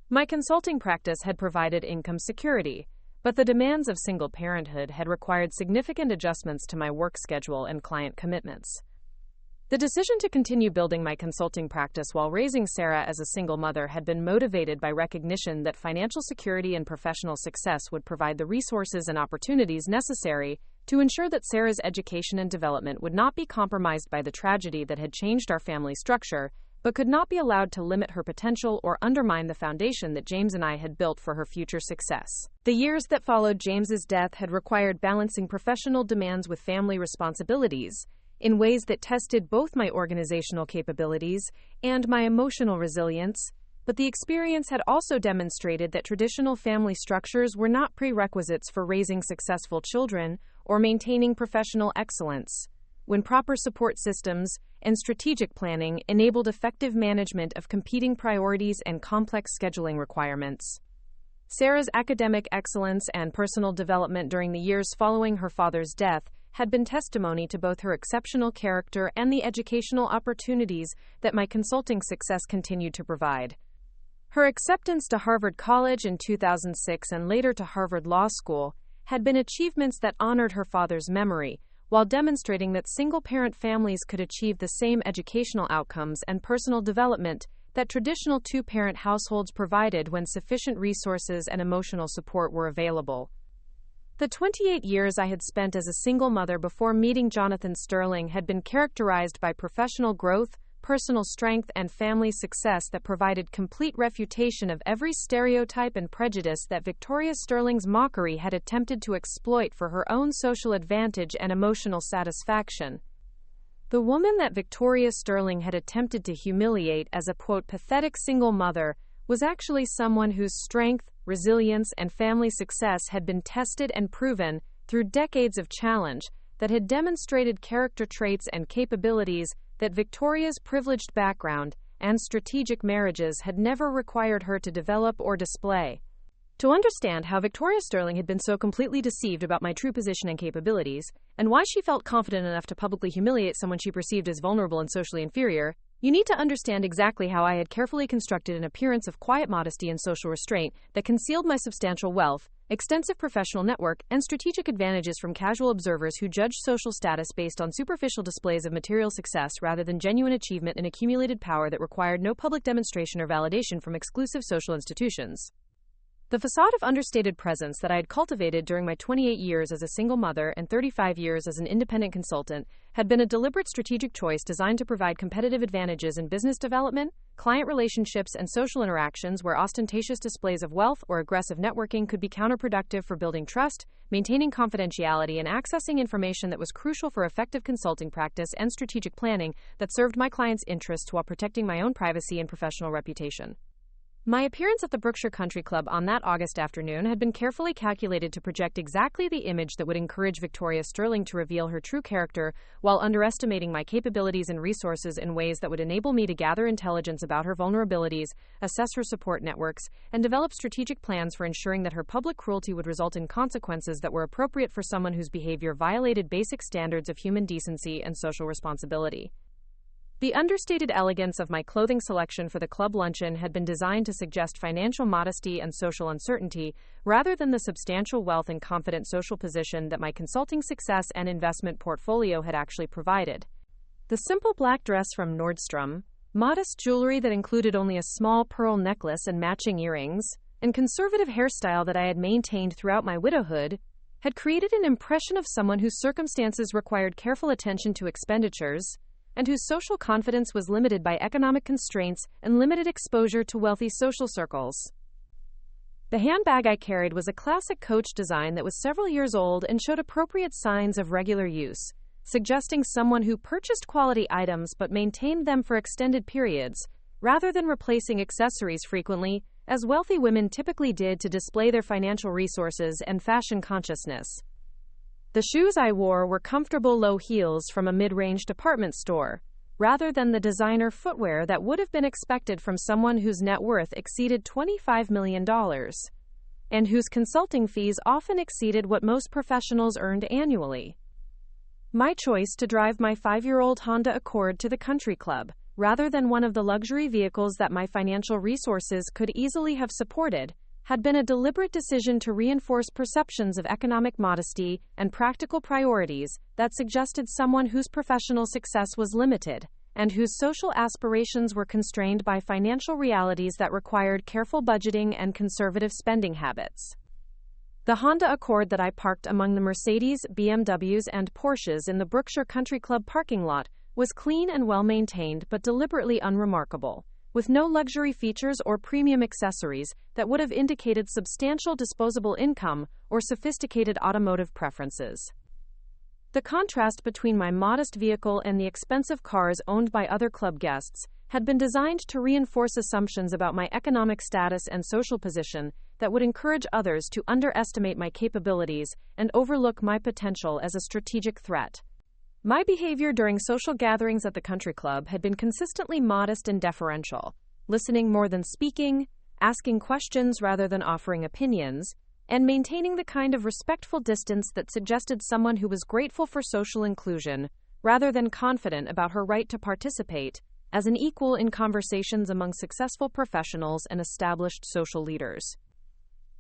Speaker 1: My consulting practice had provided income security, but the demands of single parenthood had required significant adjustments to my work schedule and client commitments. The decision to continue building my consulting practice while raising Sarah as a single mother had been motivated by recognition that financial security and professional success would provide the resources and opportunities necessary to ensure that Sarah's education and development would not be compromised by the tragedy that had changed our family structure, but could not be allowed to limit her potential or undermine the foundation that James and I had built for her future success. The years that followed James's death had required balancing professional demands with family responsibilities, in ways that tested both my organizational capabilities and my emotional resilience, but the experience had also demonstrated that traditional family structures were not prerequisites for raising successful children or maintaining professional excellence, when proper support systems and strategic planning enabled effective management of competing priorities and complex scheduling requirements. Sarah's academic excellence and personal development during the years following her father's death had been testimony to both her exceptional character and the educational opportunities that my consulting success continued to provide. Her acceptance to Harvard College in 2006 and later to Harvard Law School had been achievements that honored her father's memory, while demonstrating that single-parent families could achieve the same educational outcomes and personal development that traditional two-parent households provided when sufficient resources and emotional support were available. The 28 years I had spent as a single mother before meeting Jonathan Sterling had been characterized by professional growth, personal strength, and family success that provided complete refutation of every stereotype and prejudice that Victoria Sterling's mockery had attempted to exploit for her own social advantage and emotional satisfaction. The woman that Victoria Sterling had attempted to humiliate as a, quote, pathetic single mother was actually someone whose strength, resilience, and family success had been tested and proven through decades of challenge that had demonstrated character traits and capabilities that Victoria's privileged background and strategic marriages had never required her to develop or display. To understand how Victoria Sterling had been so completely deceived about my true position and capabilities, and why she felt confident enough to publicly humiliate someone she perceived as vulnerable and socially inferior, you need to understand exactly how I had carefully constructed an appearance of quiet modesty and social restraint that concealed my substantial wealth, extensive professional network, and strategic advantages from casual observers who judged social status based on superficial displays of material success rather than genuine achievement and accumulated power that required no public demonstration or validation from exclusive social institutions. The facade of understated presence that I had cultivated during my 28 years as a single mother and 35 years as an independent consultant had been a deliberate strategic choice designed to provide competitive advantages in business development, client relationships, and social interactions where ostentatious displays of wealth or aggressive networking could be counterproductive for building trust, maintaining confidentiality, and accessing information that was crucial for effective consulting practice and strategic planning that served my clients' interests while protecting my own privacy and professional reputation. My appearance at the Brookshire Country Club on that August afternoon had been carefully calculated to project exactly the image that would encourage Victoria Sterling to reveal her true character while underestimating my capabilities and resources in ways that would enable me to gather intelligence about her vulnerabilities, assess her support networks, and develop strategic plans for ensuring that her public cruelty would result in consequences that were appropriate for someone whose behavior violated basic standards of human decency and social responsibility. The understated elegance of my clothing selection for the club luncheon had been designed to suggest financial modesty and social uncertainty, rather than the substantial wealth and confident social position that my consulting success and investment portfolio had actually provided. The simple black dress from Nordstrom, modest jewelry that included only a small pearl necklace and matching earrings, and conservative hairstyle that I had maintained throughout my widowhood, had created an impression of someone whose circumstances required careful attention to expenditures, and whose social confidence was limited by economic constraints and limited exposure to wealthy social circles. The handbag I carried was a classic Coach design that was several years old and showed appropriate signs of regular use, suggesting someone who purchased quality items but maintained them for extended periods, rather than replacing accessories frequently, as wealthy women typically did to display their financial resources and fashion consciousness. The shoes I wore were comfortable low heels from a mid-range department store, rather than the designer footwear that would have been expected from someone whose net worth exceeded $25 million, and whose consulting fees often exceeded what most professionals earned annually. My choice to drive my 5-year-old Honda Accord to the country club, rather than one of the luxury vehicles that my financial resources could easily have supported, had been a deliberate decision to reinforce perceptions of economic modesty and practical priorities that suggested someone whose professional success was limited, and whose social aspirations were constrained by financial realities that required careful budgeting and conservative spending habits. The Honda Accord that I parked among the Mercedes, BMWs, and Porsches in the Brookshire Country Club parking lot was clean and well-maintained but deliberately unremarkable, with no luxury features or premium accessories that would have indicated substantial disposable income or sophisticated automotive preferences. The contrast between my modest vehicle and the expensive cars owned by other club guests had been designed to reinforce assumptions about my economic status and social position that would encourage others to underestimate my capabilities and overlook my potential as a strategic threat. My behavior during social gatherings at the country club had been consistently modest and deferential, listening more than speaking, asking questions rather than offering opinions, and maintaining the kind of respectful distance that suggested someone who was grateful for social inclusion, rather than confident about her right to participate as an equal in conversations among successful professionals and established social leaders.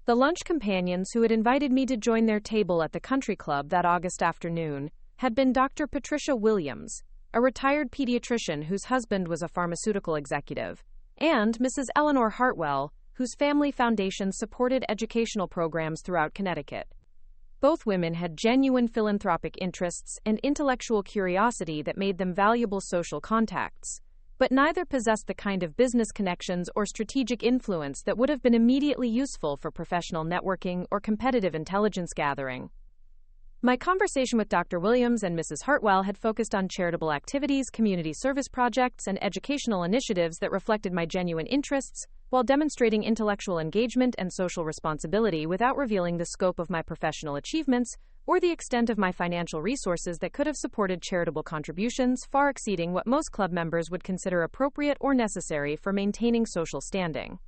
Speaker 1: The lunch companions who had invited me to join their table at the country club that August afternoon had been Dr. Patricia Williams, a retired pediatrician whose husband was a pharmaceutical executive, and Mrs. Eleanor Hartwell, whose family foundation supported educational programs throughout Connecticut. Both women had genuine philanthropic interests and intellectual curiosity that made them valuable social contacts, but neither possessed the kind of business connections or strategic influence that would have been immediately useful for professional networking or competitive intelligence gathering. My conversation with Dr. Williams and Mrs. Hartwell had focused on charitable activities, community service projects, and educational initiatives that reflected my genuine interests, while demonstrating intellectual engagement and social responsibility without revealing the scope of my professional achievements or the extent of my financial resources that could have supported charitable contributions far exceeding what most club members would consider appropriate or necessary for maintaining social standing.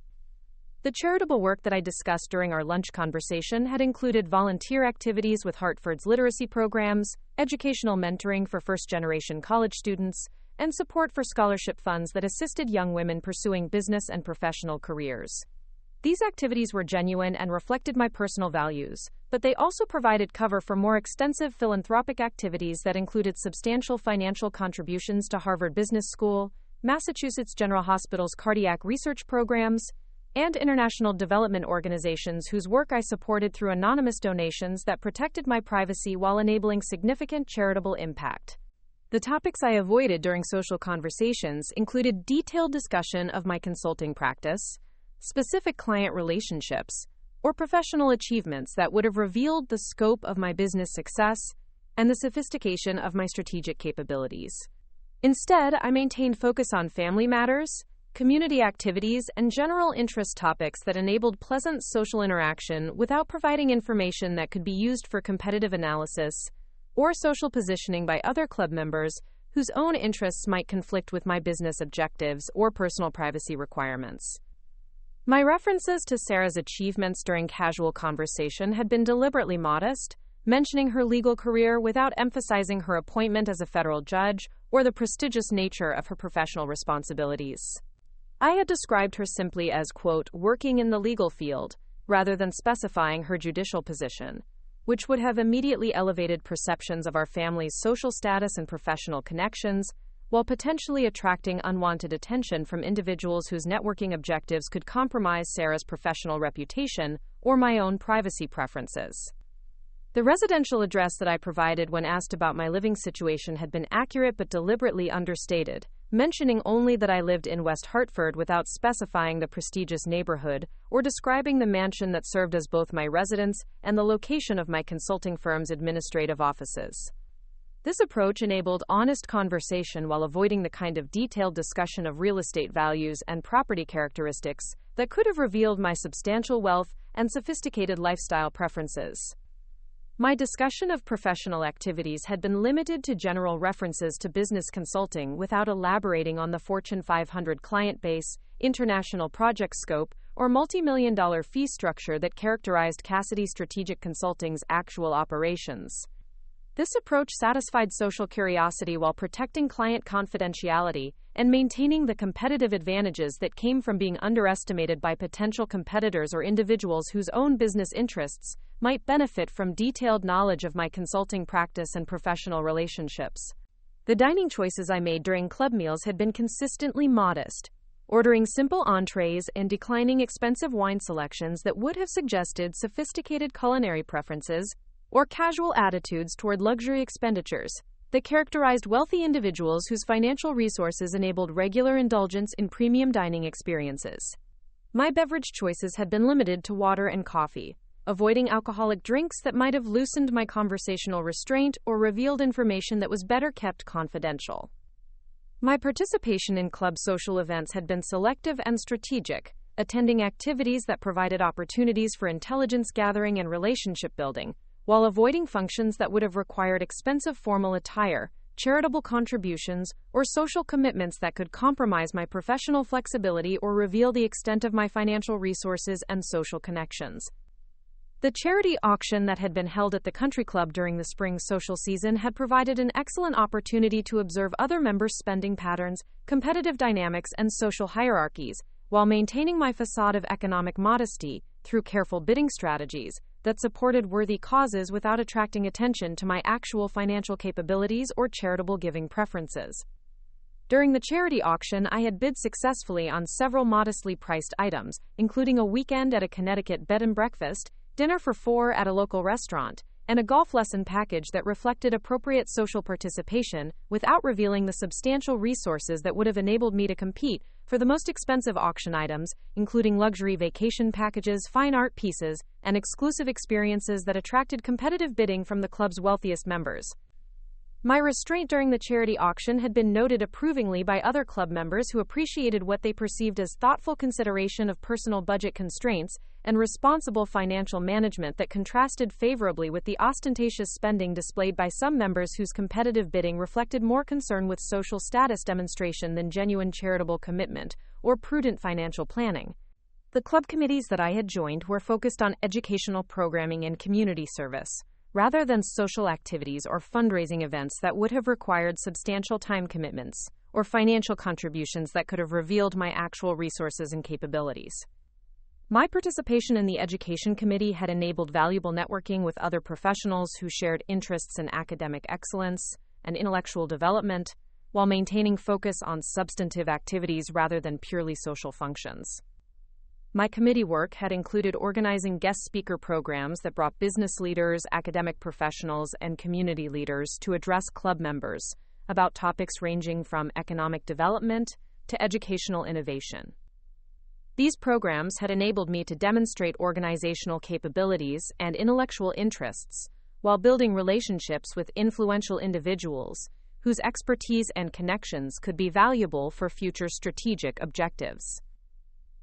Speaker 1: The charitable work that I discussed during our lunch conversation had included volunteer activities with Hartford's literacy programs, educational mentoring for first-generation college students, and support for scholarship funds that assisted young women pursuing business and professional careers. These activities were genuine and reflected my personal values, but they also provided cover for more extensive philanthropic activities that included substantial financial contributions to Harvard Business School, Massachusetts General Hospital's cardiac research programs, and international development organizations whose work I supported through anonymous donations that protected my privacy while enabling significant charitable impact. The topics I avoided during social conversations included detailed discussion of my consulting practice, specific client relationships, or professional achievements that would have revealed the scope of my business success and the sophistication of my strategic capabilities. Instead, I maintained focus on family matters, community activities, and general interest topics that enabled pleasant social interaction without providing information that could be used for competitive analysis or social positioning by other club members whose own interests might conflict with my business objectives or personal privacy requirements. My references to Sarah's achievements during casual conversation had been deliberately modest, mentioning her legal career without emphasizing her appointment as a federal judge or the prestigious nature of her professional responsibilities. I had described her simply as, quote, working in the legal field, rather than specifying her judicial position, which would have immediately elevated perceptions of our family's social status and professional connections, while potentially attracting unwanted attention from individuals whose networking objectives could compromise Sarah's professional reputation or my own privacy preferences. The residential address that I provided when asked about my living situation had been accurate but deliberately understated, mentioning only that I lived in West Hartford without specifying the prestigious neighborhood or describing the mansion that served as both my residence and the location of my consulting firm's administrative offices. This approach enabled honest conversation while avoiding the kind of detailed discussion of real estate values and property characteristics that could have revealed my substantial wealth and sophisticated lifestyle preferences. My discussion of professional activities had been limited to general references to business consulting without elaborating on the Fortune 500 client base, international project scope, or multi-million-dollar fee structure that characterized Cassidy Strategic Consulting's actual operations. This approach satisfied social curiosity while protecting client confidentiality and maintaining the competitive advantages that came from being underestimated by potential competitors or individuals whose own business interests might benefit from detailed knowledge of my consulting practice and professional relationships. The dining choices I made during club meals had been consistently modest, ordering simple entrees and declining expensive wine selections that would have suggested sophisticated culinary preferences or casual attitudes toward luxury expenditures that characterized wealthy individuals whose financial resources enabled regular indulgence in premium dining experiences. My beverage choices had been limited to water and coffee, avoiding alcoholic drinks that might have loosened my conversational restraint or revealed information that was better kept confidential. My participation in club social events had been selective and strategic, attending activities that provided opportunities for intelligence gathering and relationship building, while avoiding functions that would have required expensive formal attire, charitable contributions, or social commitments that could compromise my professional flexibility or reveal the extent of my financial resources and social connections. The charity auction that had been held at the country club during the spring social season had provided an excellent opportunity to observe other members' spending patterns, competitive dynamics, and social hierarchies, while maintaining my facade of economic modesty through careful bidding strategies that supported worthy causes without attracting attention to my actual financial capabilities or charitable giving preferences. During the charity auction, I had bid successfully on several modestly priced items, including a weekend at a Connecticut bed and breakfast, dinner for 4 at a local restaurant, and a golf lesson package that reflected appropriate social participation without revealing the substantial resources that would have enabled me to compete for the most expensive auction items, including luxury vacation packages, fine art pieces, and exclusive experiences that attracted competitive bidding from the club's wealthiest members. My restraint during the charity auction had been noted approvingly by other club members who appreciated what they perceived as thoughtful consideration of personal budget constraints and responsible financial management that contrasted favorably with the ostentatious spending displayed by some members whose competitive bidding reflected more concern with social status demonstration than genuine charitable commitment or prudent financial planning. The club committees that I had joined were focused on educational programming and community service, rather than social activities or fundraising events that would have required substantial time commitments or financial contributions that could have revealed my actual resources and capabilities. My participation in the Education Committee had enabled valuable networking with other professionals who shared interests in academic excellence and intellectual development, while maintaining focus on substantive activities rather than purely social functions. My committee work had included organizing guest speaker programs that brought business leaders, academic professionals, and community leaders to address club members about topics ranging from economic development to educational innovation. These programs had enabled me to demonstrate organizational capabilities and intellectual interests while building relationships with influential individuals whose expertise and connections could be valuable for future strategic objectives.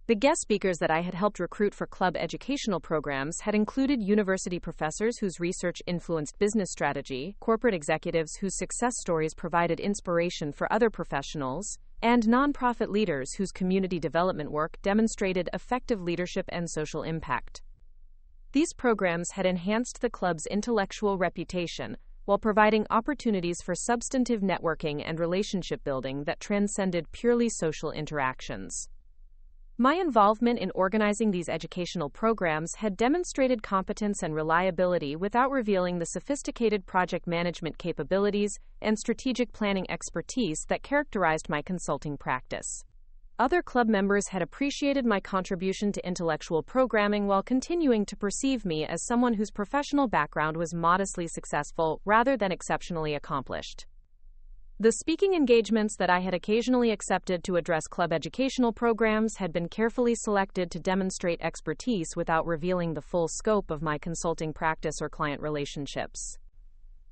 Speaker 1: The guest speakers that I had helped recruit for club educational programs had included university professors whose research influenced business strategy, corporate executives whose success stories provided inspiration for other professionals, and nonprofit leaders whose community development work demonstrated effective leadership and social impact. These programs had enhanced the club's intellectual reputation while providing opportunities for substantive networking and relationship building that transcended purely social interactions. My involvement in organizing these educational programs had demonstrated competence and reliability without revealing the sophisticated project management capabilities and strategic planning expertise that characterized my consulting practice. Other club members had appreciated my contribution to intellectual programming while continuing to perceive me as someone whose professional background was modestly successful rather than exceptionally accomplished. The speaking engagements that I had occasionally accepted to address club educational programs had been carefully selected to demonstrate expertise without revealing the full scope of my consulting practice or client relationships.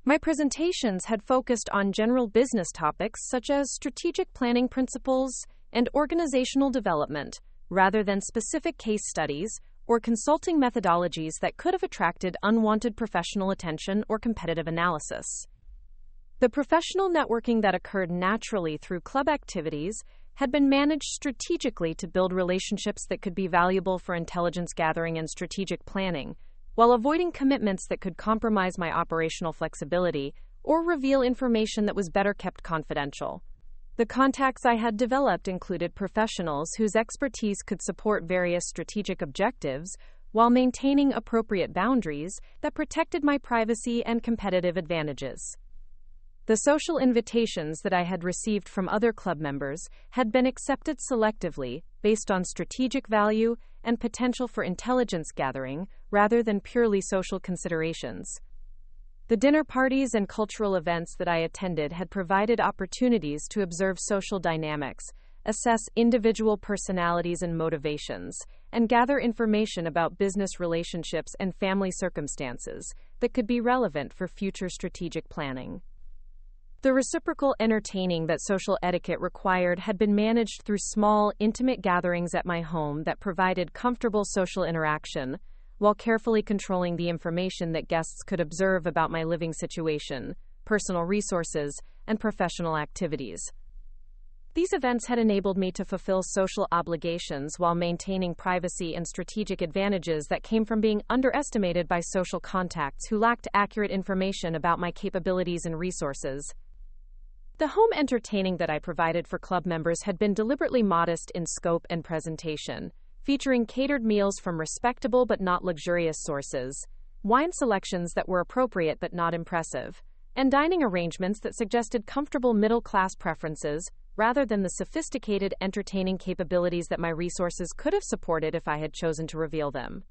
Speaker 1: My presentations had focused on general business topics such as strategic planning principles and organizational development, rather than specific case studies or consulting methodologies that could have attracted unwanted professional attention or competitive analysis. The professional networking that occurred naturally through club activities had been managed strategically to build relationships that could be valuable for intelligence gathering and strategic planning, while avoiding commitments that could compromise my operational flexibility or reveal information that was better kept confidential. The contacts I had developed included professionals whose expertise could support various strategic objectives while maintaining appropriate boundaries that protected my privacy and competitive advantages. The social invitations that I had received from other club members had been accepted selectively based on strategic value and potential for intelligence gathering rather than purely social considerations. The dinner parties and cultural events that I attended had provided opportunities to observe social dynamics, assess individual personalities and motivations, and gather information about business relationships and family circumstances that could be relevant for future strategic planning. The reciprocal entertaining that social etiquette required had been managed through small, intimate gatherings at my home that provided comfortable social interaction, while carefully controlling the information that guests could observe about my living situation, personal resources, and professional activities. These events had enabled me to fulfill social obligations while maintaining privacy and strategic advantages that came from being underestimated by social contacts who lacked accurate information about my capabilities and resources. The home entertaining that I provided for club members had been deliberately modest in scope and presentation, featuring catered meals from respectable but not luxurious sources, wine selections that were appropriate but not impressive, and dining arrangements that suggested comfortable middle-class preferences rather than the sophisticated, entertaining capabilities that my resources could have supported if I had chosen to reveal them.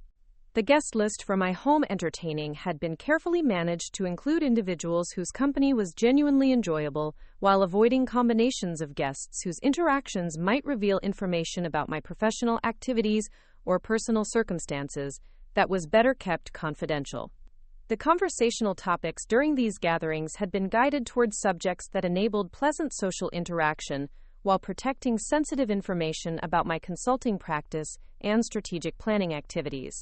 Speaker 1: The guest list for my home entertaining had been carefully managed to include individuals whose company was genuinely enjoyable, while avoiding combinations of guests whose interactions might reveal information about my professional activities or personal circumstances that was better kept confidential. The conversational topics during these gatherings had been guided towards subjects that enabled pleasant social interaction while protecting sensitive information about my consulting practice and strategic planning activities.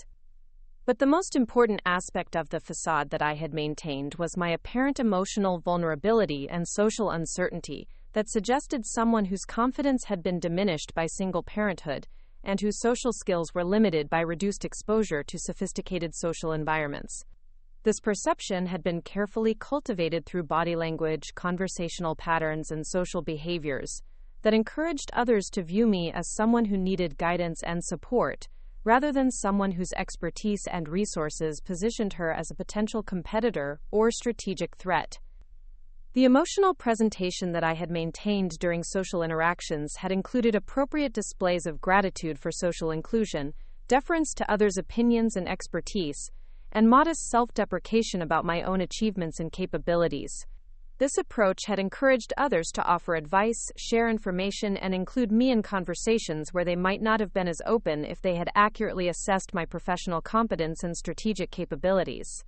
Speaker 1: But the most important aspect of the facade that I had maintained was my apparent emotional vulnerability and social uncertainty that suggested someone whose confidence had been diminished by single parenthood and whose social skills were limited by reduced exposure to sophisticated social environments. This perception had been carefully cultivated through body language, conversational patterns, and social behaviors that encouraged others to view me as someone who needed guidance and support, rather than someone whose expertise and resources positioned her as a potential competitor or strategic threat. The emotional presentation that I had maintained during social interactions had included appropriate displays of gratitude for social inclusion, deference to others' opinions and expertise, and modest self-deprecation about my own achievements and capabilities. This approach had encouraged others to offer advice, share information, and include me in conversations where they might not have been as open if they had accurately assessed my professional competence and strategic capabilities.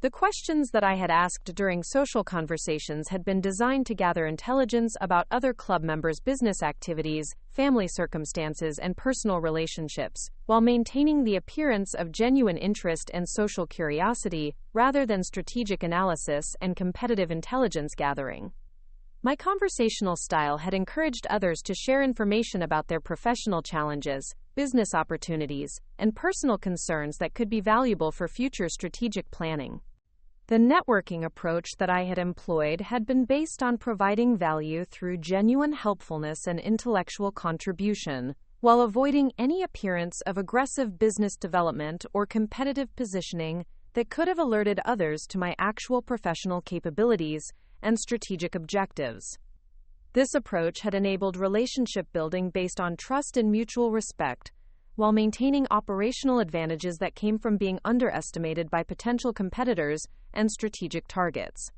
Speaker 1: The questions that I had asked during social conversations had been designed to gather intelligence about other club members' business activities, family circumstances, and personal relationships, while maintaining the appearance of genuine interest and social curiosity, rather than strategic analysis and competitive intelligence gathering. My conversational style had encouraged others to share information about their professional challenges, business opportunities, and personal concerns that could be valuable for future strategic planning. The networking approach that I had employed had been based on providing value through genuine helpfulness and intellectual contribution, while avoiding any appearance of aggressive business development or competitive positioning that could have alerted others to my actual professional capabilities and strategic objectives. This approach had enabled relationship building based on trust and mutual respect, while maintaining operational advantages that came from being underestimated by potential competitors and strategic targets.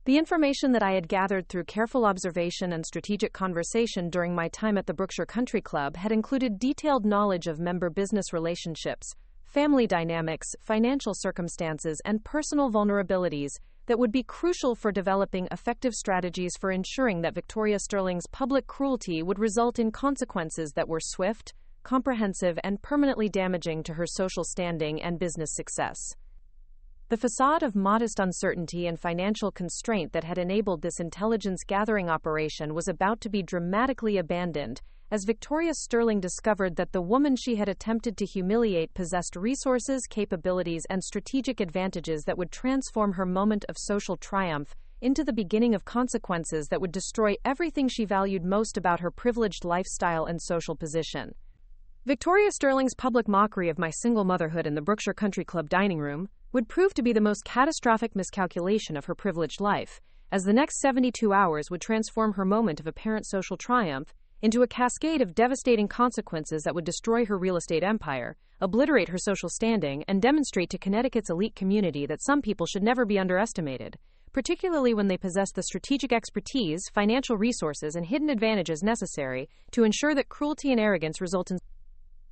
Speaker 1: The information that I had gathered through careful observation and strategic conversation during my time at the Brookshire Country Club had included detailed knowledge of member business relationships, family dynamics, financial circumstances, and personal vulnerabilities that would be crucial for developing effective strategies for ensuring that Victoria Sterling's public cruelty would result in consequences that were swift, comprehensive, and permanently damaging to her social standing and business success. The facade of modest uncertainty and financial constraint that had enabled this intelligence-gathering operation was about to be dramatically abandoned, as Victoria Sterling discovered that the woman she had attempted to humiliate possessed resources, capabilities, and strategic advantages that would transform her moment of social triumph into the beginning of consequences that would destroy everything she valued most about her privileged lifestyle and social position. Victoria Sterling's public mockery of my single motherhood in the Brookshire Country Club dining room would prove to be the most catastrophic miscalculation of her privileged life, as the next 72 hours would transform her moment of apparent social triumph into a cascade of devastating consequences that would destroy her real estate empire, obliterate her social standing, and demonstrate to Connecticut's elite community that some people should never be underestimated, particularly when they possess the strategic expertise, financial resources, and hidden advantages necessary to ensure that cruelty and arrogance result in.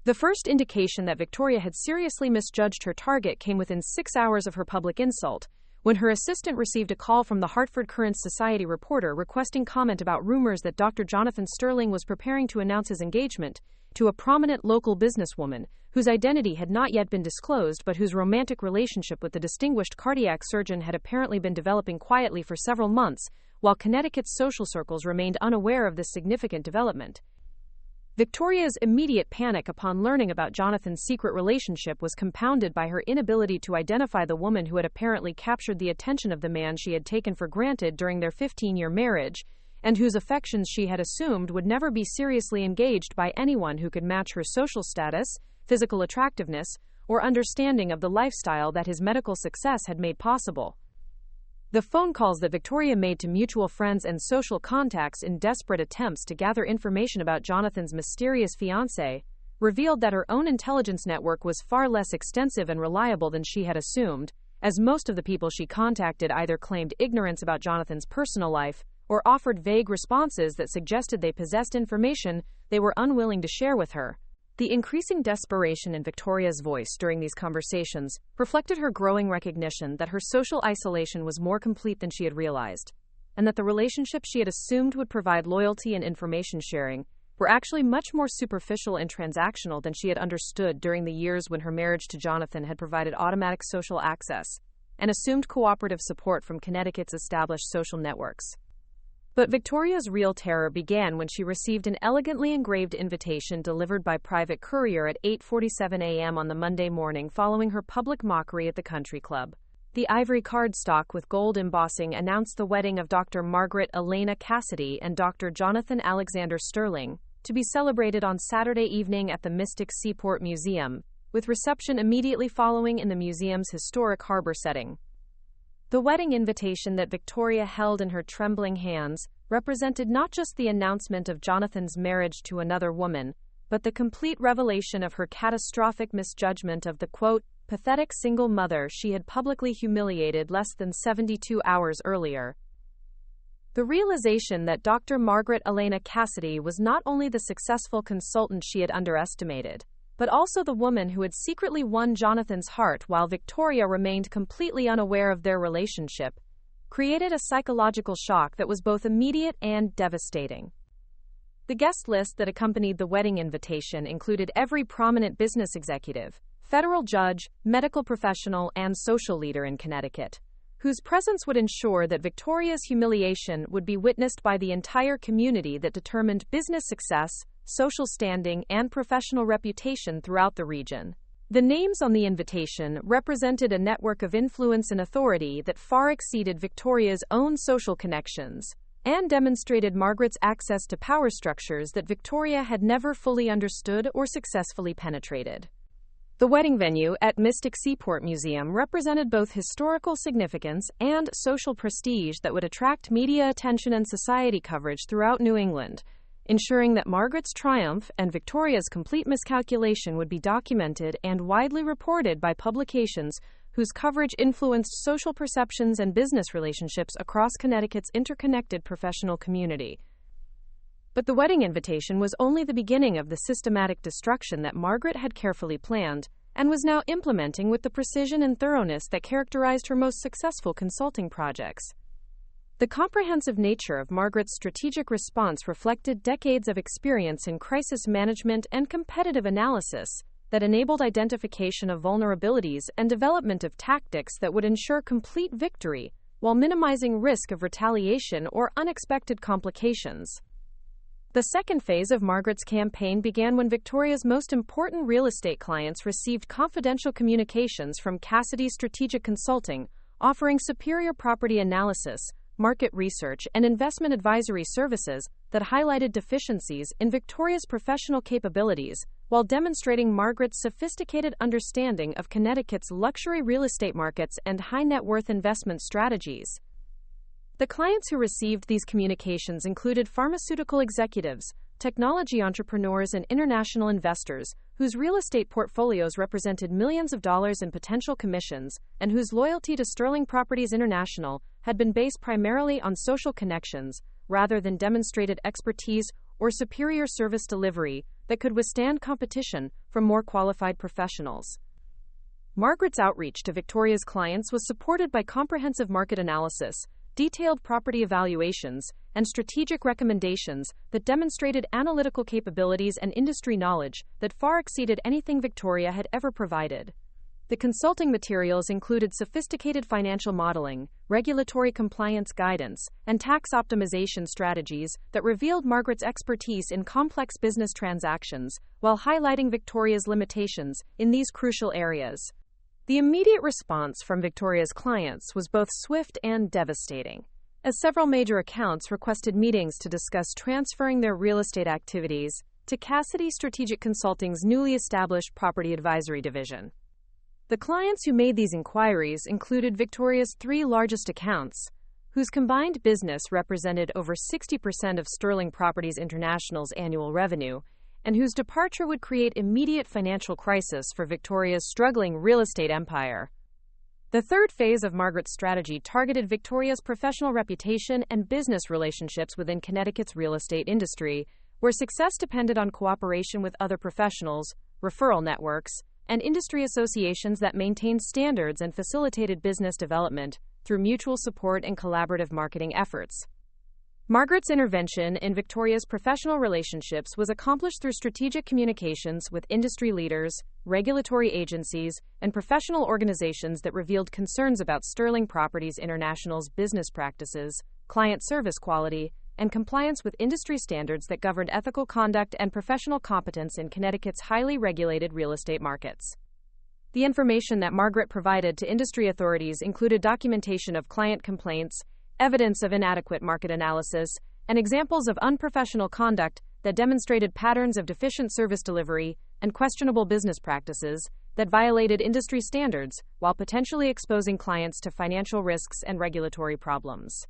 Speaker 1: The first indication that Victoria had seriously misjudged her target came within 6 hours of her public insult, when her assistant received a call from the Hartford Courant Society reporter requesting comment about rumors that Dr. Jonathan Sterling was preparing to announce his engagement to a prominent local businesswoman whose identity had not yet been disclosed but whose romantic relationship with the distinguished cardiac surgeon had apparently been developing quietly for several months, while Connecticut's social circles remained unaware of this significant development. Victoria's immediate panic upon learning about Jonathan's secret relationship was compounded by her inability to identify the woman who had apparently captured the attention of the man she had taken for granted during their 15-year marriage, and whose affections she had assumed would never be seriously engaged by anyone who could match her social status, physical attractiveness, or understanding of the lifestyle that his medical success had made possible. The phone calls that Victoria made to mutual friends and social contacts in desperate attempts to gather information about Jonathan's mysterious fiancé revealed that her own intelligence network was far less extensive and reliable than she had assumed, as most of the people she contacted either claimed ignorance about Jonathan's personal life or offered vague responses that suggested they possessed information they were unwilling to share with her. The increasing desperation in Victoria's voice during these conversations reflected her growing recognition that her social isolation was more complete than she had realized, and that the relationships she had assumed would provide loyalty and information sharing were actually much more superficial and transactional than she had understood during the years when her marriage to Jonathan had provided automatic social access and assumed cooperative support from Connecticut's established social networks. But Victoria's real terror began when she received an elegantly engraved invitation delivered by private courier at 8:47 a.m. on the Monday morning following her public mockery at the country club. The ivory cardstock with gold embossing announced the wedding of Dr. Margaret Elena Cassidy and Dr. Jonathan Alexander Sterling, to be celebrated on Saturday evening at the Mystic Seaport Museum, with reception immediately following in the museum's historic harbor setting. The wedding invitation that Victoria held in her trembling hands represented not just the announcement of Jonathan's marriage to another woman, but the complete revelation of her catastrophic misjudgment of the, quote, pathetic single mother she had publicly humiliated less than 72 hours earlier. The realization that Dr. Margaret Elena Cassidy was not only the successful consultant she had underestimated, but also the woman who had secretly won Jonathan's heart while Victoria remained completely unaware of their relationship, created a psychological shock that was both immediate and devastating. The guest list that accompanied the wedding invitation included every prominent business executive, federal judge, medical professional, and social leader in Connecticut, whose presence would ensure that Victoria's humiliation would be witnessed by the entire community that determined business success, social standing, and professional reputation throughout the region. The names on the invitation represented a network of influence and authority that far exceeded Victoria's own social connections, and demonstrated Margaret's access to power structures that Victoria had never fully understood or successfully penetrated. The wedding venue at Mystic Seaport Museum represented both historical significance and social prestige that would attract media attention and society coverage throughout New England, ensuring that Margaret's triumph and Victoria's complete miscalculation would be documented and widely reported by publications whose coverage influenced social perceptions and business relationships across Connecticut's interconnected professional community. But the wedding invitation was only the beginning of the systematic destruction that Margaret had carefully planned and was now implementing with the precision and thoroughness that characterized her most successful consulting projects. The comprehensive nature of Margaret's strategic response reflected decades of experience in crisis management and competitive analysis that enabled identification of vulnerabilities and development of tactics that would ensure complete victory while minimizing risk of retaliation or unexpected complications. The second phase of Margaret's campaign began when Victoria's most important real estate clients received confidential communications from Cassidy Strategic Consulting, offering superior property analysis, market research, and investment advisory services that highlighted deficiencies in Victoria's professional capabilities while demonstrating Margaret's sophisticated understanding of Connecticut's luxury real estate markets and high net worth investment strategies. The clients who received these communications included pharmaceutical executives, technology entrepreneurs, and international investors whose real estate portfolios represented millions of dollars in potential commissions and whose loyalty to Sterling Properties International had been based primarily on social connections rather than demonstrated expertise or superior service delivery that could withstand competition from more qualified professionals. Margaret's outreach to Victoria's clients was supported by comprehensive market analysis, detailed property evaluations, and strategic recommendations that demonstrated analytical capabilities and industry knowledge that far exceeded anything Victoria had ever provided. The consulting materials included sophisticated financial modeling, regulatory compliance guidance, and tax optimization strategies that revealed Margaret's expertise in complex business transactions while highlighting Victoria's limitations in these crucial areas. The immediate response from Victoria's clients was both swift and devastating, as several major accounts requested meetings to discuss transferring their real estate activities to Cassidy Strategic Consulting's newly established Property Advisory Division. The clients who made these inquiries included Victoria's 3 largest accounts, whose combined business represented over 60% of Sterling Properties International's annual revenue, and whose departure would create immediate financial crisis for Victoria's struggling real estate empire. The third phase of Margaret's strategy targeted Victoria's professional reputation and business relationships within Connecticut's real estate industry, where success depended on cooperation with other professionals, referral networks, and industry associations that maintained standards and facilitated business development through mutual support and collaborative marketing efforts. Margaret's intervention in Victoria's professional relationships was accomplished through strategic communications with industry leaders, regulatory agencies, and professional organizations that revealed concerns about Sterling Properties International's business practices, client service quality, and compliance with industry standards that governed ethical conduct and professional competence in Connecticut's highly regulated real estate markets. The information that Margaret provided to industry authorities included documentation of client complaints, evidence of inadequate market analysis, and examples of unprofessional conduct that demonstrated patterns of deficient service delivery and questionable business practices that violated industry standards while potentially exposing clients to financial risks and regulatory problems.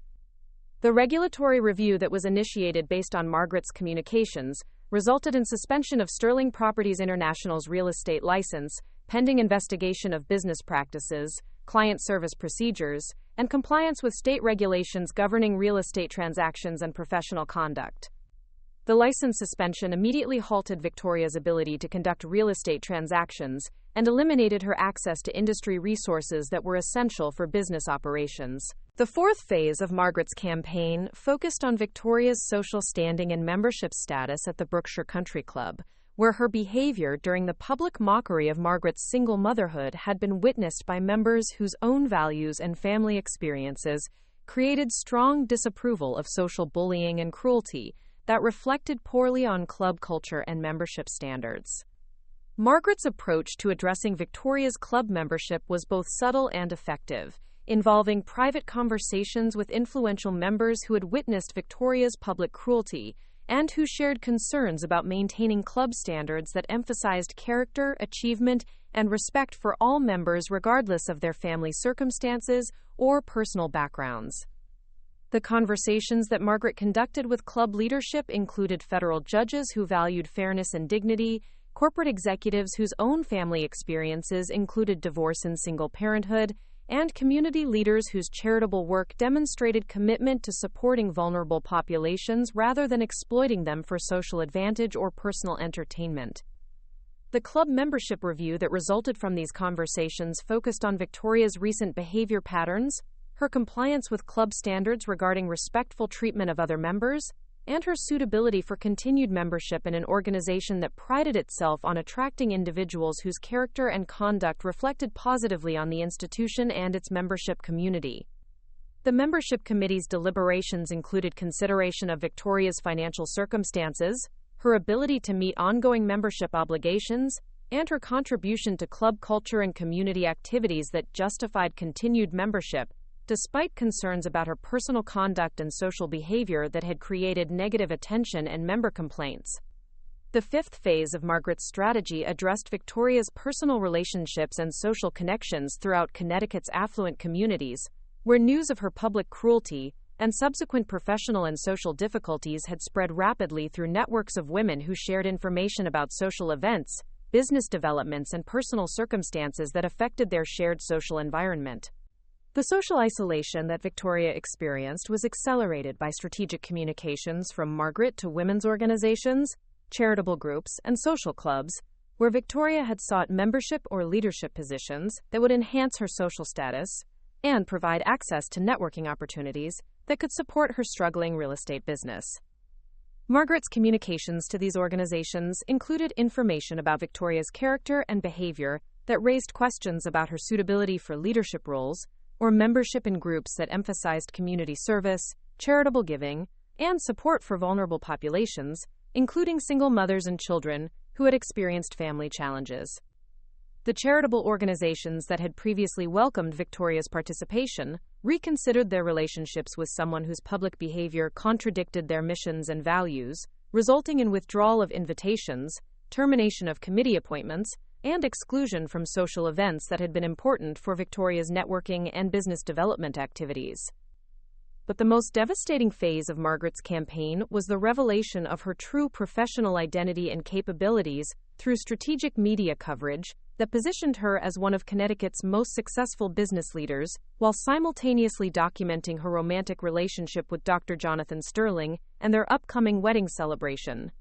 Speaker 1: The regulatory review that was initiated based on Margaret's communications resulted in suspension of Sterling Properties International's real estate license, pending investigation of business practices, client service procedures, and compliance with state regulations governing real estate transactions and professional conduct. The license suspension immediately halted Victoria's ability to conduct real estate transactions and eliminated her access to industry resources that were essential for business operations. The fourth phase of Margaret's campaign focused on Victoria's social standing and membership status at the Brookshire Country Club, where her behavior during the public mockery of Margaret's single motherhood had been witnessed by members whose own values and family experiences created strong disapproval of social bullying and cruelty that reflected poorly on club culture and membership standards. Margaret's approach to addressing Victoria's club membership was both subtle and effective, involving private conversations with influential members who had witnessed Victoria's public cruelty and who shared concerns about maintaining club standards that emphasized character, achievement, and respect for all members regardless of their family circumstances or personal backgrounds. The conversations that Margaret conducted with club leadership included federal judges who valued fairness and dignity, corporate executives whose own family experiences included divorce and single parenthood, and community leaders whose charitable work demonstrated commitment to supporting vulnerable populations rather than exploiting them for social advantage or personal entertainment. The club membership review that resulted from these conversations focused on Victoria's recent behavior patterns, her compliance with club standards regarding respectful treatment of other members, and her suitability for continued membership in an organization that prided itself on attracting individuals whose character and conduct reflected positively on the institution and its membership community. The membership committee's deliberations included consideration of Victoria's financial circumstances, her ability to meet ongoing membership obligations, and her contribution to club culture and community activities that justified continued membership, despite concerns about her personal conduct and social behavior that had created negative attention and member complaints. The fifth phase of Margaret's strategy addressed Victoria's personal relationships and social connections throughout Connecticut's affluent communities, where news of her public cruelty and subsequent professional and social difficulties had spread rapidly through networks of women who shared information about social events, business developments, and personal circumstances that affected their shared social environment. The social isolation that Victoria experienced was accelerated by strategic communications from Margaret to women's organizations, charitable groups, and social clubs, where Victoria had sought membership or leadership positions that would enhance her social status and provide access to networking opportunities that could support her struggling real estate business. Margaret's communications to these organizations included information about Victoria's character and behavior that raised questions about her suitability for leadership roles or membership in groups that emphasized community service, charitable giving, and support for vulnerable populations, including single mothers and children who had experienced family challenges. The charitable organizations that had previously welcomed Victoria's participation reconsidered their relationships with someone whose public behavior contradicted their missions and values, resulting in withdrawal of invitations, termination of committee appointments, and exclusion from social events that had been important for Victoria's networking and business development activities. But the most devastating phase of Margaret's campaign was the revelation of her true professional identity and capabilities through strategic media coverage that positioned her as one of Connecticut's most successful business leaders, while simultaneously documenting her romantic relationship with Dr. Jonathan Sterling and their upcoming wedding celebration.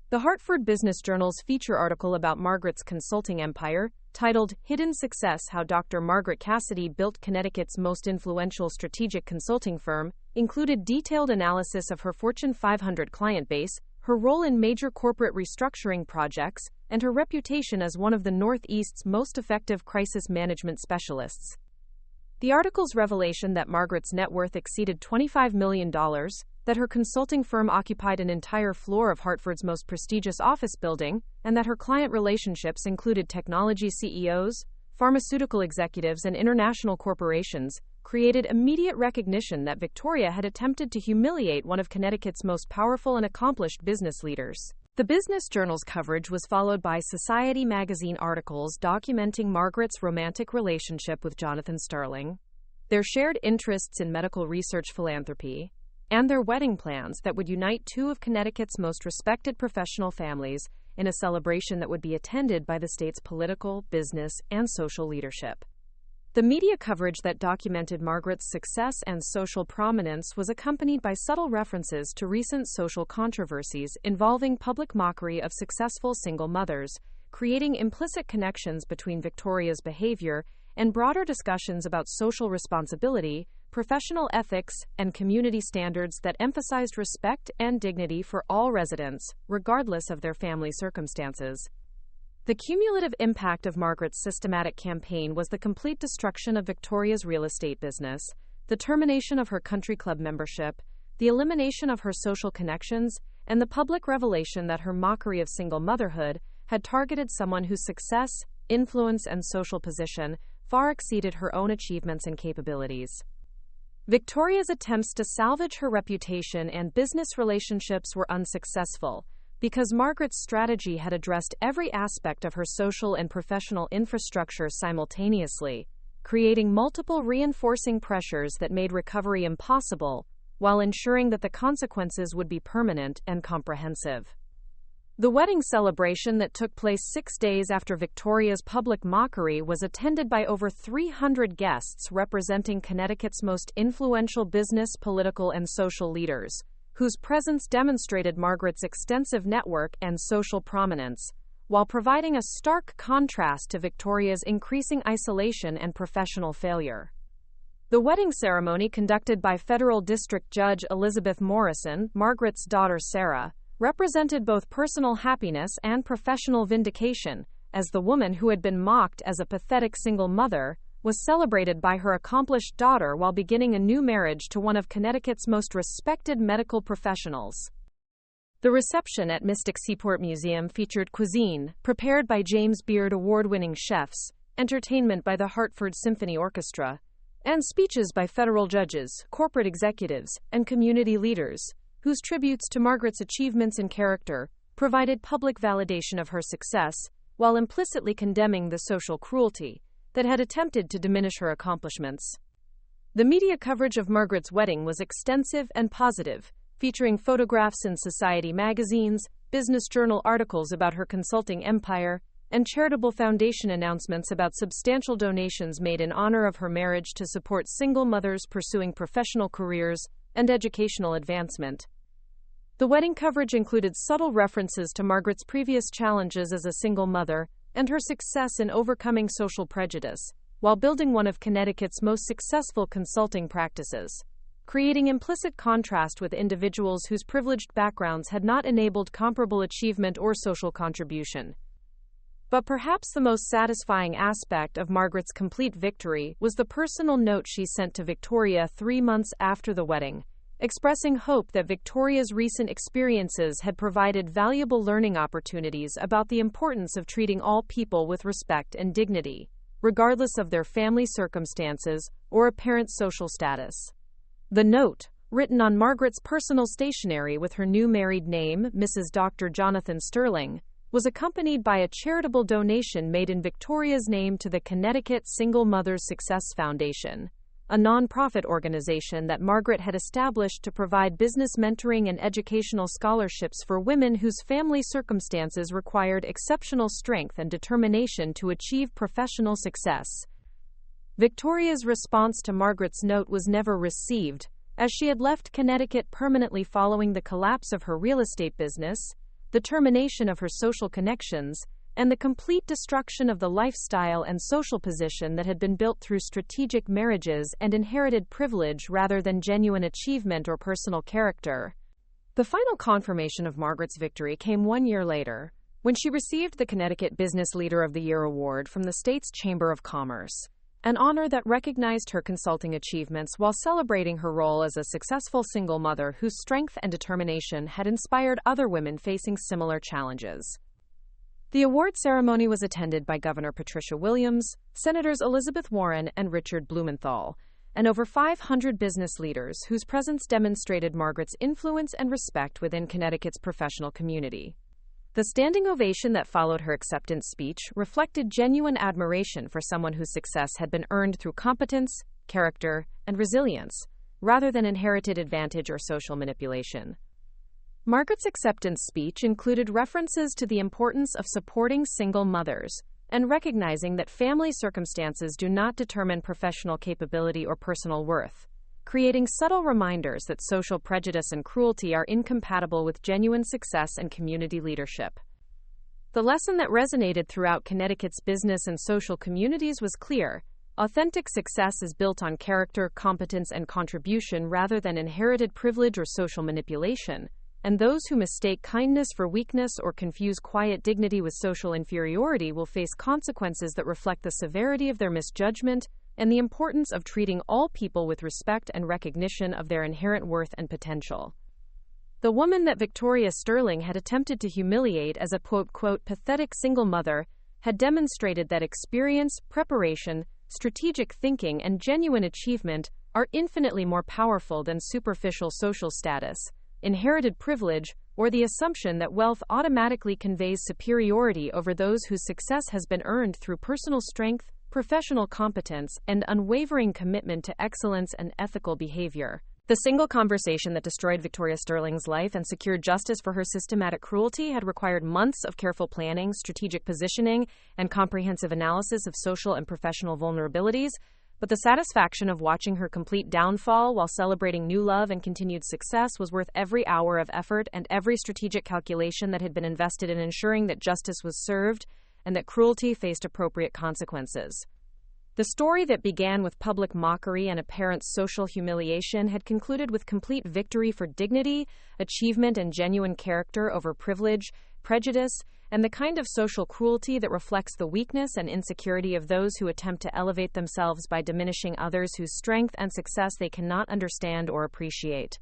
Speaker 1: The Hartford Business Journal's feature article about Margaret's consulting empire, titled Hidden Success: How Dr. Margaret Cassidy Built Connecticut's Most Influential Strategic Consulting Firm, included detailed analysis of her Fortune 500 client base, her role in major corporate restructuring projects, and her reputation as one of the Northeast's most effective crisis management specialists. The article's revelation that Margaret's net worth exceeded $25 million, that her consulting firm occupied an entire floor of Hartford's most prestigious office building, and that her client relationships included technology CEOs, pharmaceutical executives, and international corporations, created immediate recognition that Victoria had attempted to humiliate one of Connecticut's most powerful and accomplished business leaders. The Business Journal's coverage was followed by Society magazine articles documenting Margaret's romantic relationship with Jonathan Sterling, their shared interests in medical research philanthropy, and their wedding plans that would unite two of Connecticut's most respected professional families in a celebration that would be attended by the state's political, business, and social leadership. The media coverage that documented Margaret's success and social prominence was accompanied by subtle references to recent social controversies involving public mockery of successful single mothers, creating implicit connections between Victoria's behavior and broader discussions about social responsibility, professional ethics, and community standards that emphasized respect and dignity for all residents, regardless of their family circumstances. The cumulative impact of Margaret's systematic campaign was the complete destruction of Victoria's real estate business, the termination of her country club membership, the elimination of her social connections, and the public revelation that her mockery of single motherhood had targeted someone whose success, influence, and social position far exceeded her own achievements and capabilities. Victoria's attempts to salvage her reputation and business relationships were unsuccessful, because Margaret's strategy had addressed every aspect of her social and professional infrastructure simultaneously, creating multiple reinforcing pressures that made recovery impossible, while ensuring that the consequences would be permanent and comprehensive. The wedding celebration that took place 6 days after Victoria's public mockery was attended by over 300 guests representing Connecticut's most influential business, political, and social leaders, whose presence demonstrated Margaret's extensive network and social prominence, while providing a stark contrast to Victoria's increasing isolation and professional failure. The wedding ceremony, conducted by Federal District Judge Elizabeth Morrison, Margaret's daughter Sarah, represented both personal happiness and professional vindication, as the woman who had been mocked as a pathetic single mother was celebrated by her accomplished daughter while beginning a new marriage to one of Connecticut's most respected medical professionals. The reception at Mystic Seaport Museum featured cuisine prepared by James Beard award-winning chefs, entertainment by the Hartford Symphony Orchestra, and speeches by federal judges, corporate executives, and community leaders, whose tributes to Margaret's achievements and character provided public validation of her success, while implicitly condemning the social cruelty that had attempted to diminish her accomplishments. The media coverage of Margaret's wedding was extensive and positive, featuring photographs in Society magazines, Business Journal articles about her consulting empire, and charitable foundation announcements about substantial donations made in honor of her marriage to support single mothers pursuing professional careers and educational advancement. The wedding coverage included subtle references to Margaret's previous challenges as a single mother and her success in overcoming social prejudice, while building one of Connecticut's most successful consulting practices, creating implicit contrast with individuals whose privileged backgrounds had not enabled comparable achievement or social contribution. But perhaps the most satisfying aspect of Margaret's complete victory was the personal note she sent to Victoria 3 months after the wedding, expressing hope that Victoria's recent experiences had provided valuable learning opportunities about the importance of treating all people with respect and dignity, regardless of their family circumstances or apparent social status. The note, written on Margaret's personal stationery with her new married name, Mrs. Dr. Jonathan Sterling, was accompanied by a charitable donation made in Victoria's name to the Connecticut Single Mothers Success Foundation, a nonprofit organization that Margaret had established to provide business mentoring and educational scholarships for women whose family circumstances required exceptional strength and determination to achieve professional success. Victoria's response to Margaret's note was never received, as she had left Connecticut permanently following the collapse of her real estate business, the termination of her social connections, and the complete destruction of the lifestyle and social position that had been built through strategic marriages and inherited privilege rather than genuine achievement or personal character. The final confirmation of Margaret's victory came 1 year later, when she received the Connecticut Business Leader of the Year award from the state's Chamber of Commerce, an honor that recognized her consulting achievements while celebrating her role as a successful single mother whose strength and determination had inspired other women facing similar challenges. The award ceremony was attended by Governor Patricia Williams, Senators Elizabeth Warren and Richard Blumenthal, and over 500 business leaders whose presence demonstrated Margaret's influence and respect within Connecticut's professional community. The standing ovation that followed her acceptance speech reflected genuine admiration for someone whose success had been earned through competence, character, and resilience, rather than inherited advantage or social manipulation. Margaret's acceptance speech included references to the importance of supporting single mothers and recognizing that family circumstances do not determine professional capability or personal worth, creating subtle reminders that social prejudice and cruelty are incompatible with genuine success and community leadership. The lesson that resonated throughout Connecticut's business and social communities was clear: authentic success is built on character, competence, and contribution rather than inherited privilege or social manipulation. And those who mistake kindness for weakness or confuse quiet dignity with social inferiority will face consequences that reflect the severity of their misjudgment and the importance of treating all people with respect and recognition of their inherent worth and potential. The woman that Victoria Sterling had attempted to humiliate as a quote, pathetic single mother had demonstrated that experience, preparation, strategic thinking, and genuine achievement are infinitely more powerful than superficial social status, inherited privilege, or the assumption that wealth automatically conveys superiority over those whose success has been earned through personal strength, professional competence, and unwavering commitment to excellence and ethical behavior. The single conversation that destroyed Victoria Sterling's life and secured justice for her systematic cruelty had required months of careful planning, strategic positioning, and comprehensive analysis of social and professional vulnerabilities, but the satisfaction of watching her complete downfall while celebrating new love and continued success was worth every hour of effort and every strategic calculation that had been invested in ensuring that justice was served and that cruelty faced appropriate consequences. The story that began with public mockery and apparent social humiliation had concluded with complete victory for dignity, achievement, and genuine character over privilege, prejudice, and the kind of social cruelty that reflects the weakness and insecurity of those who attempt to elevate themselves by diminishing others whose strength and success they cannot understand or appreciate.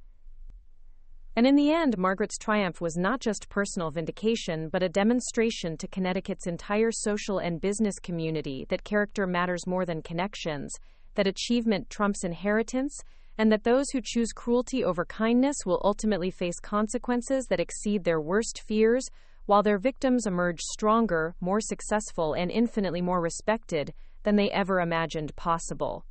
Speaker 1: And in the end, Margaret's triumph was not just personal vindication, but a demonstration to Connecticut's entire social and business community that character matters more than connections, that achievement trumps inheritance, and that those who choose cruelty over kindness will ultimately face consequences that exceed their worst fears, while their victims emerge stronger, more successful, and infinitely more respected than they ever imagined possible.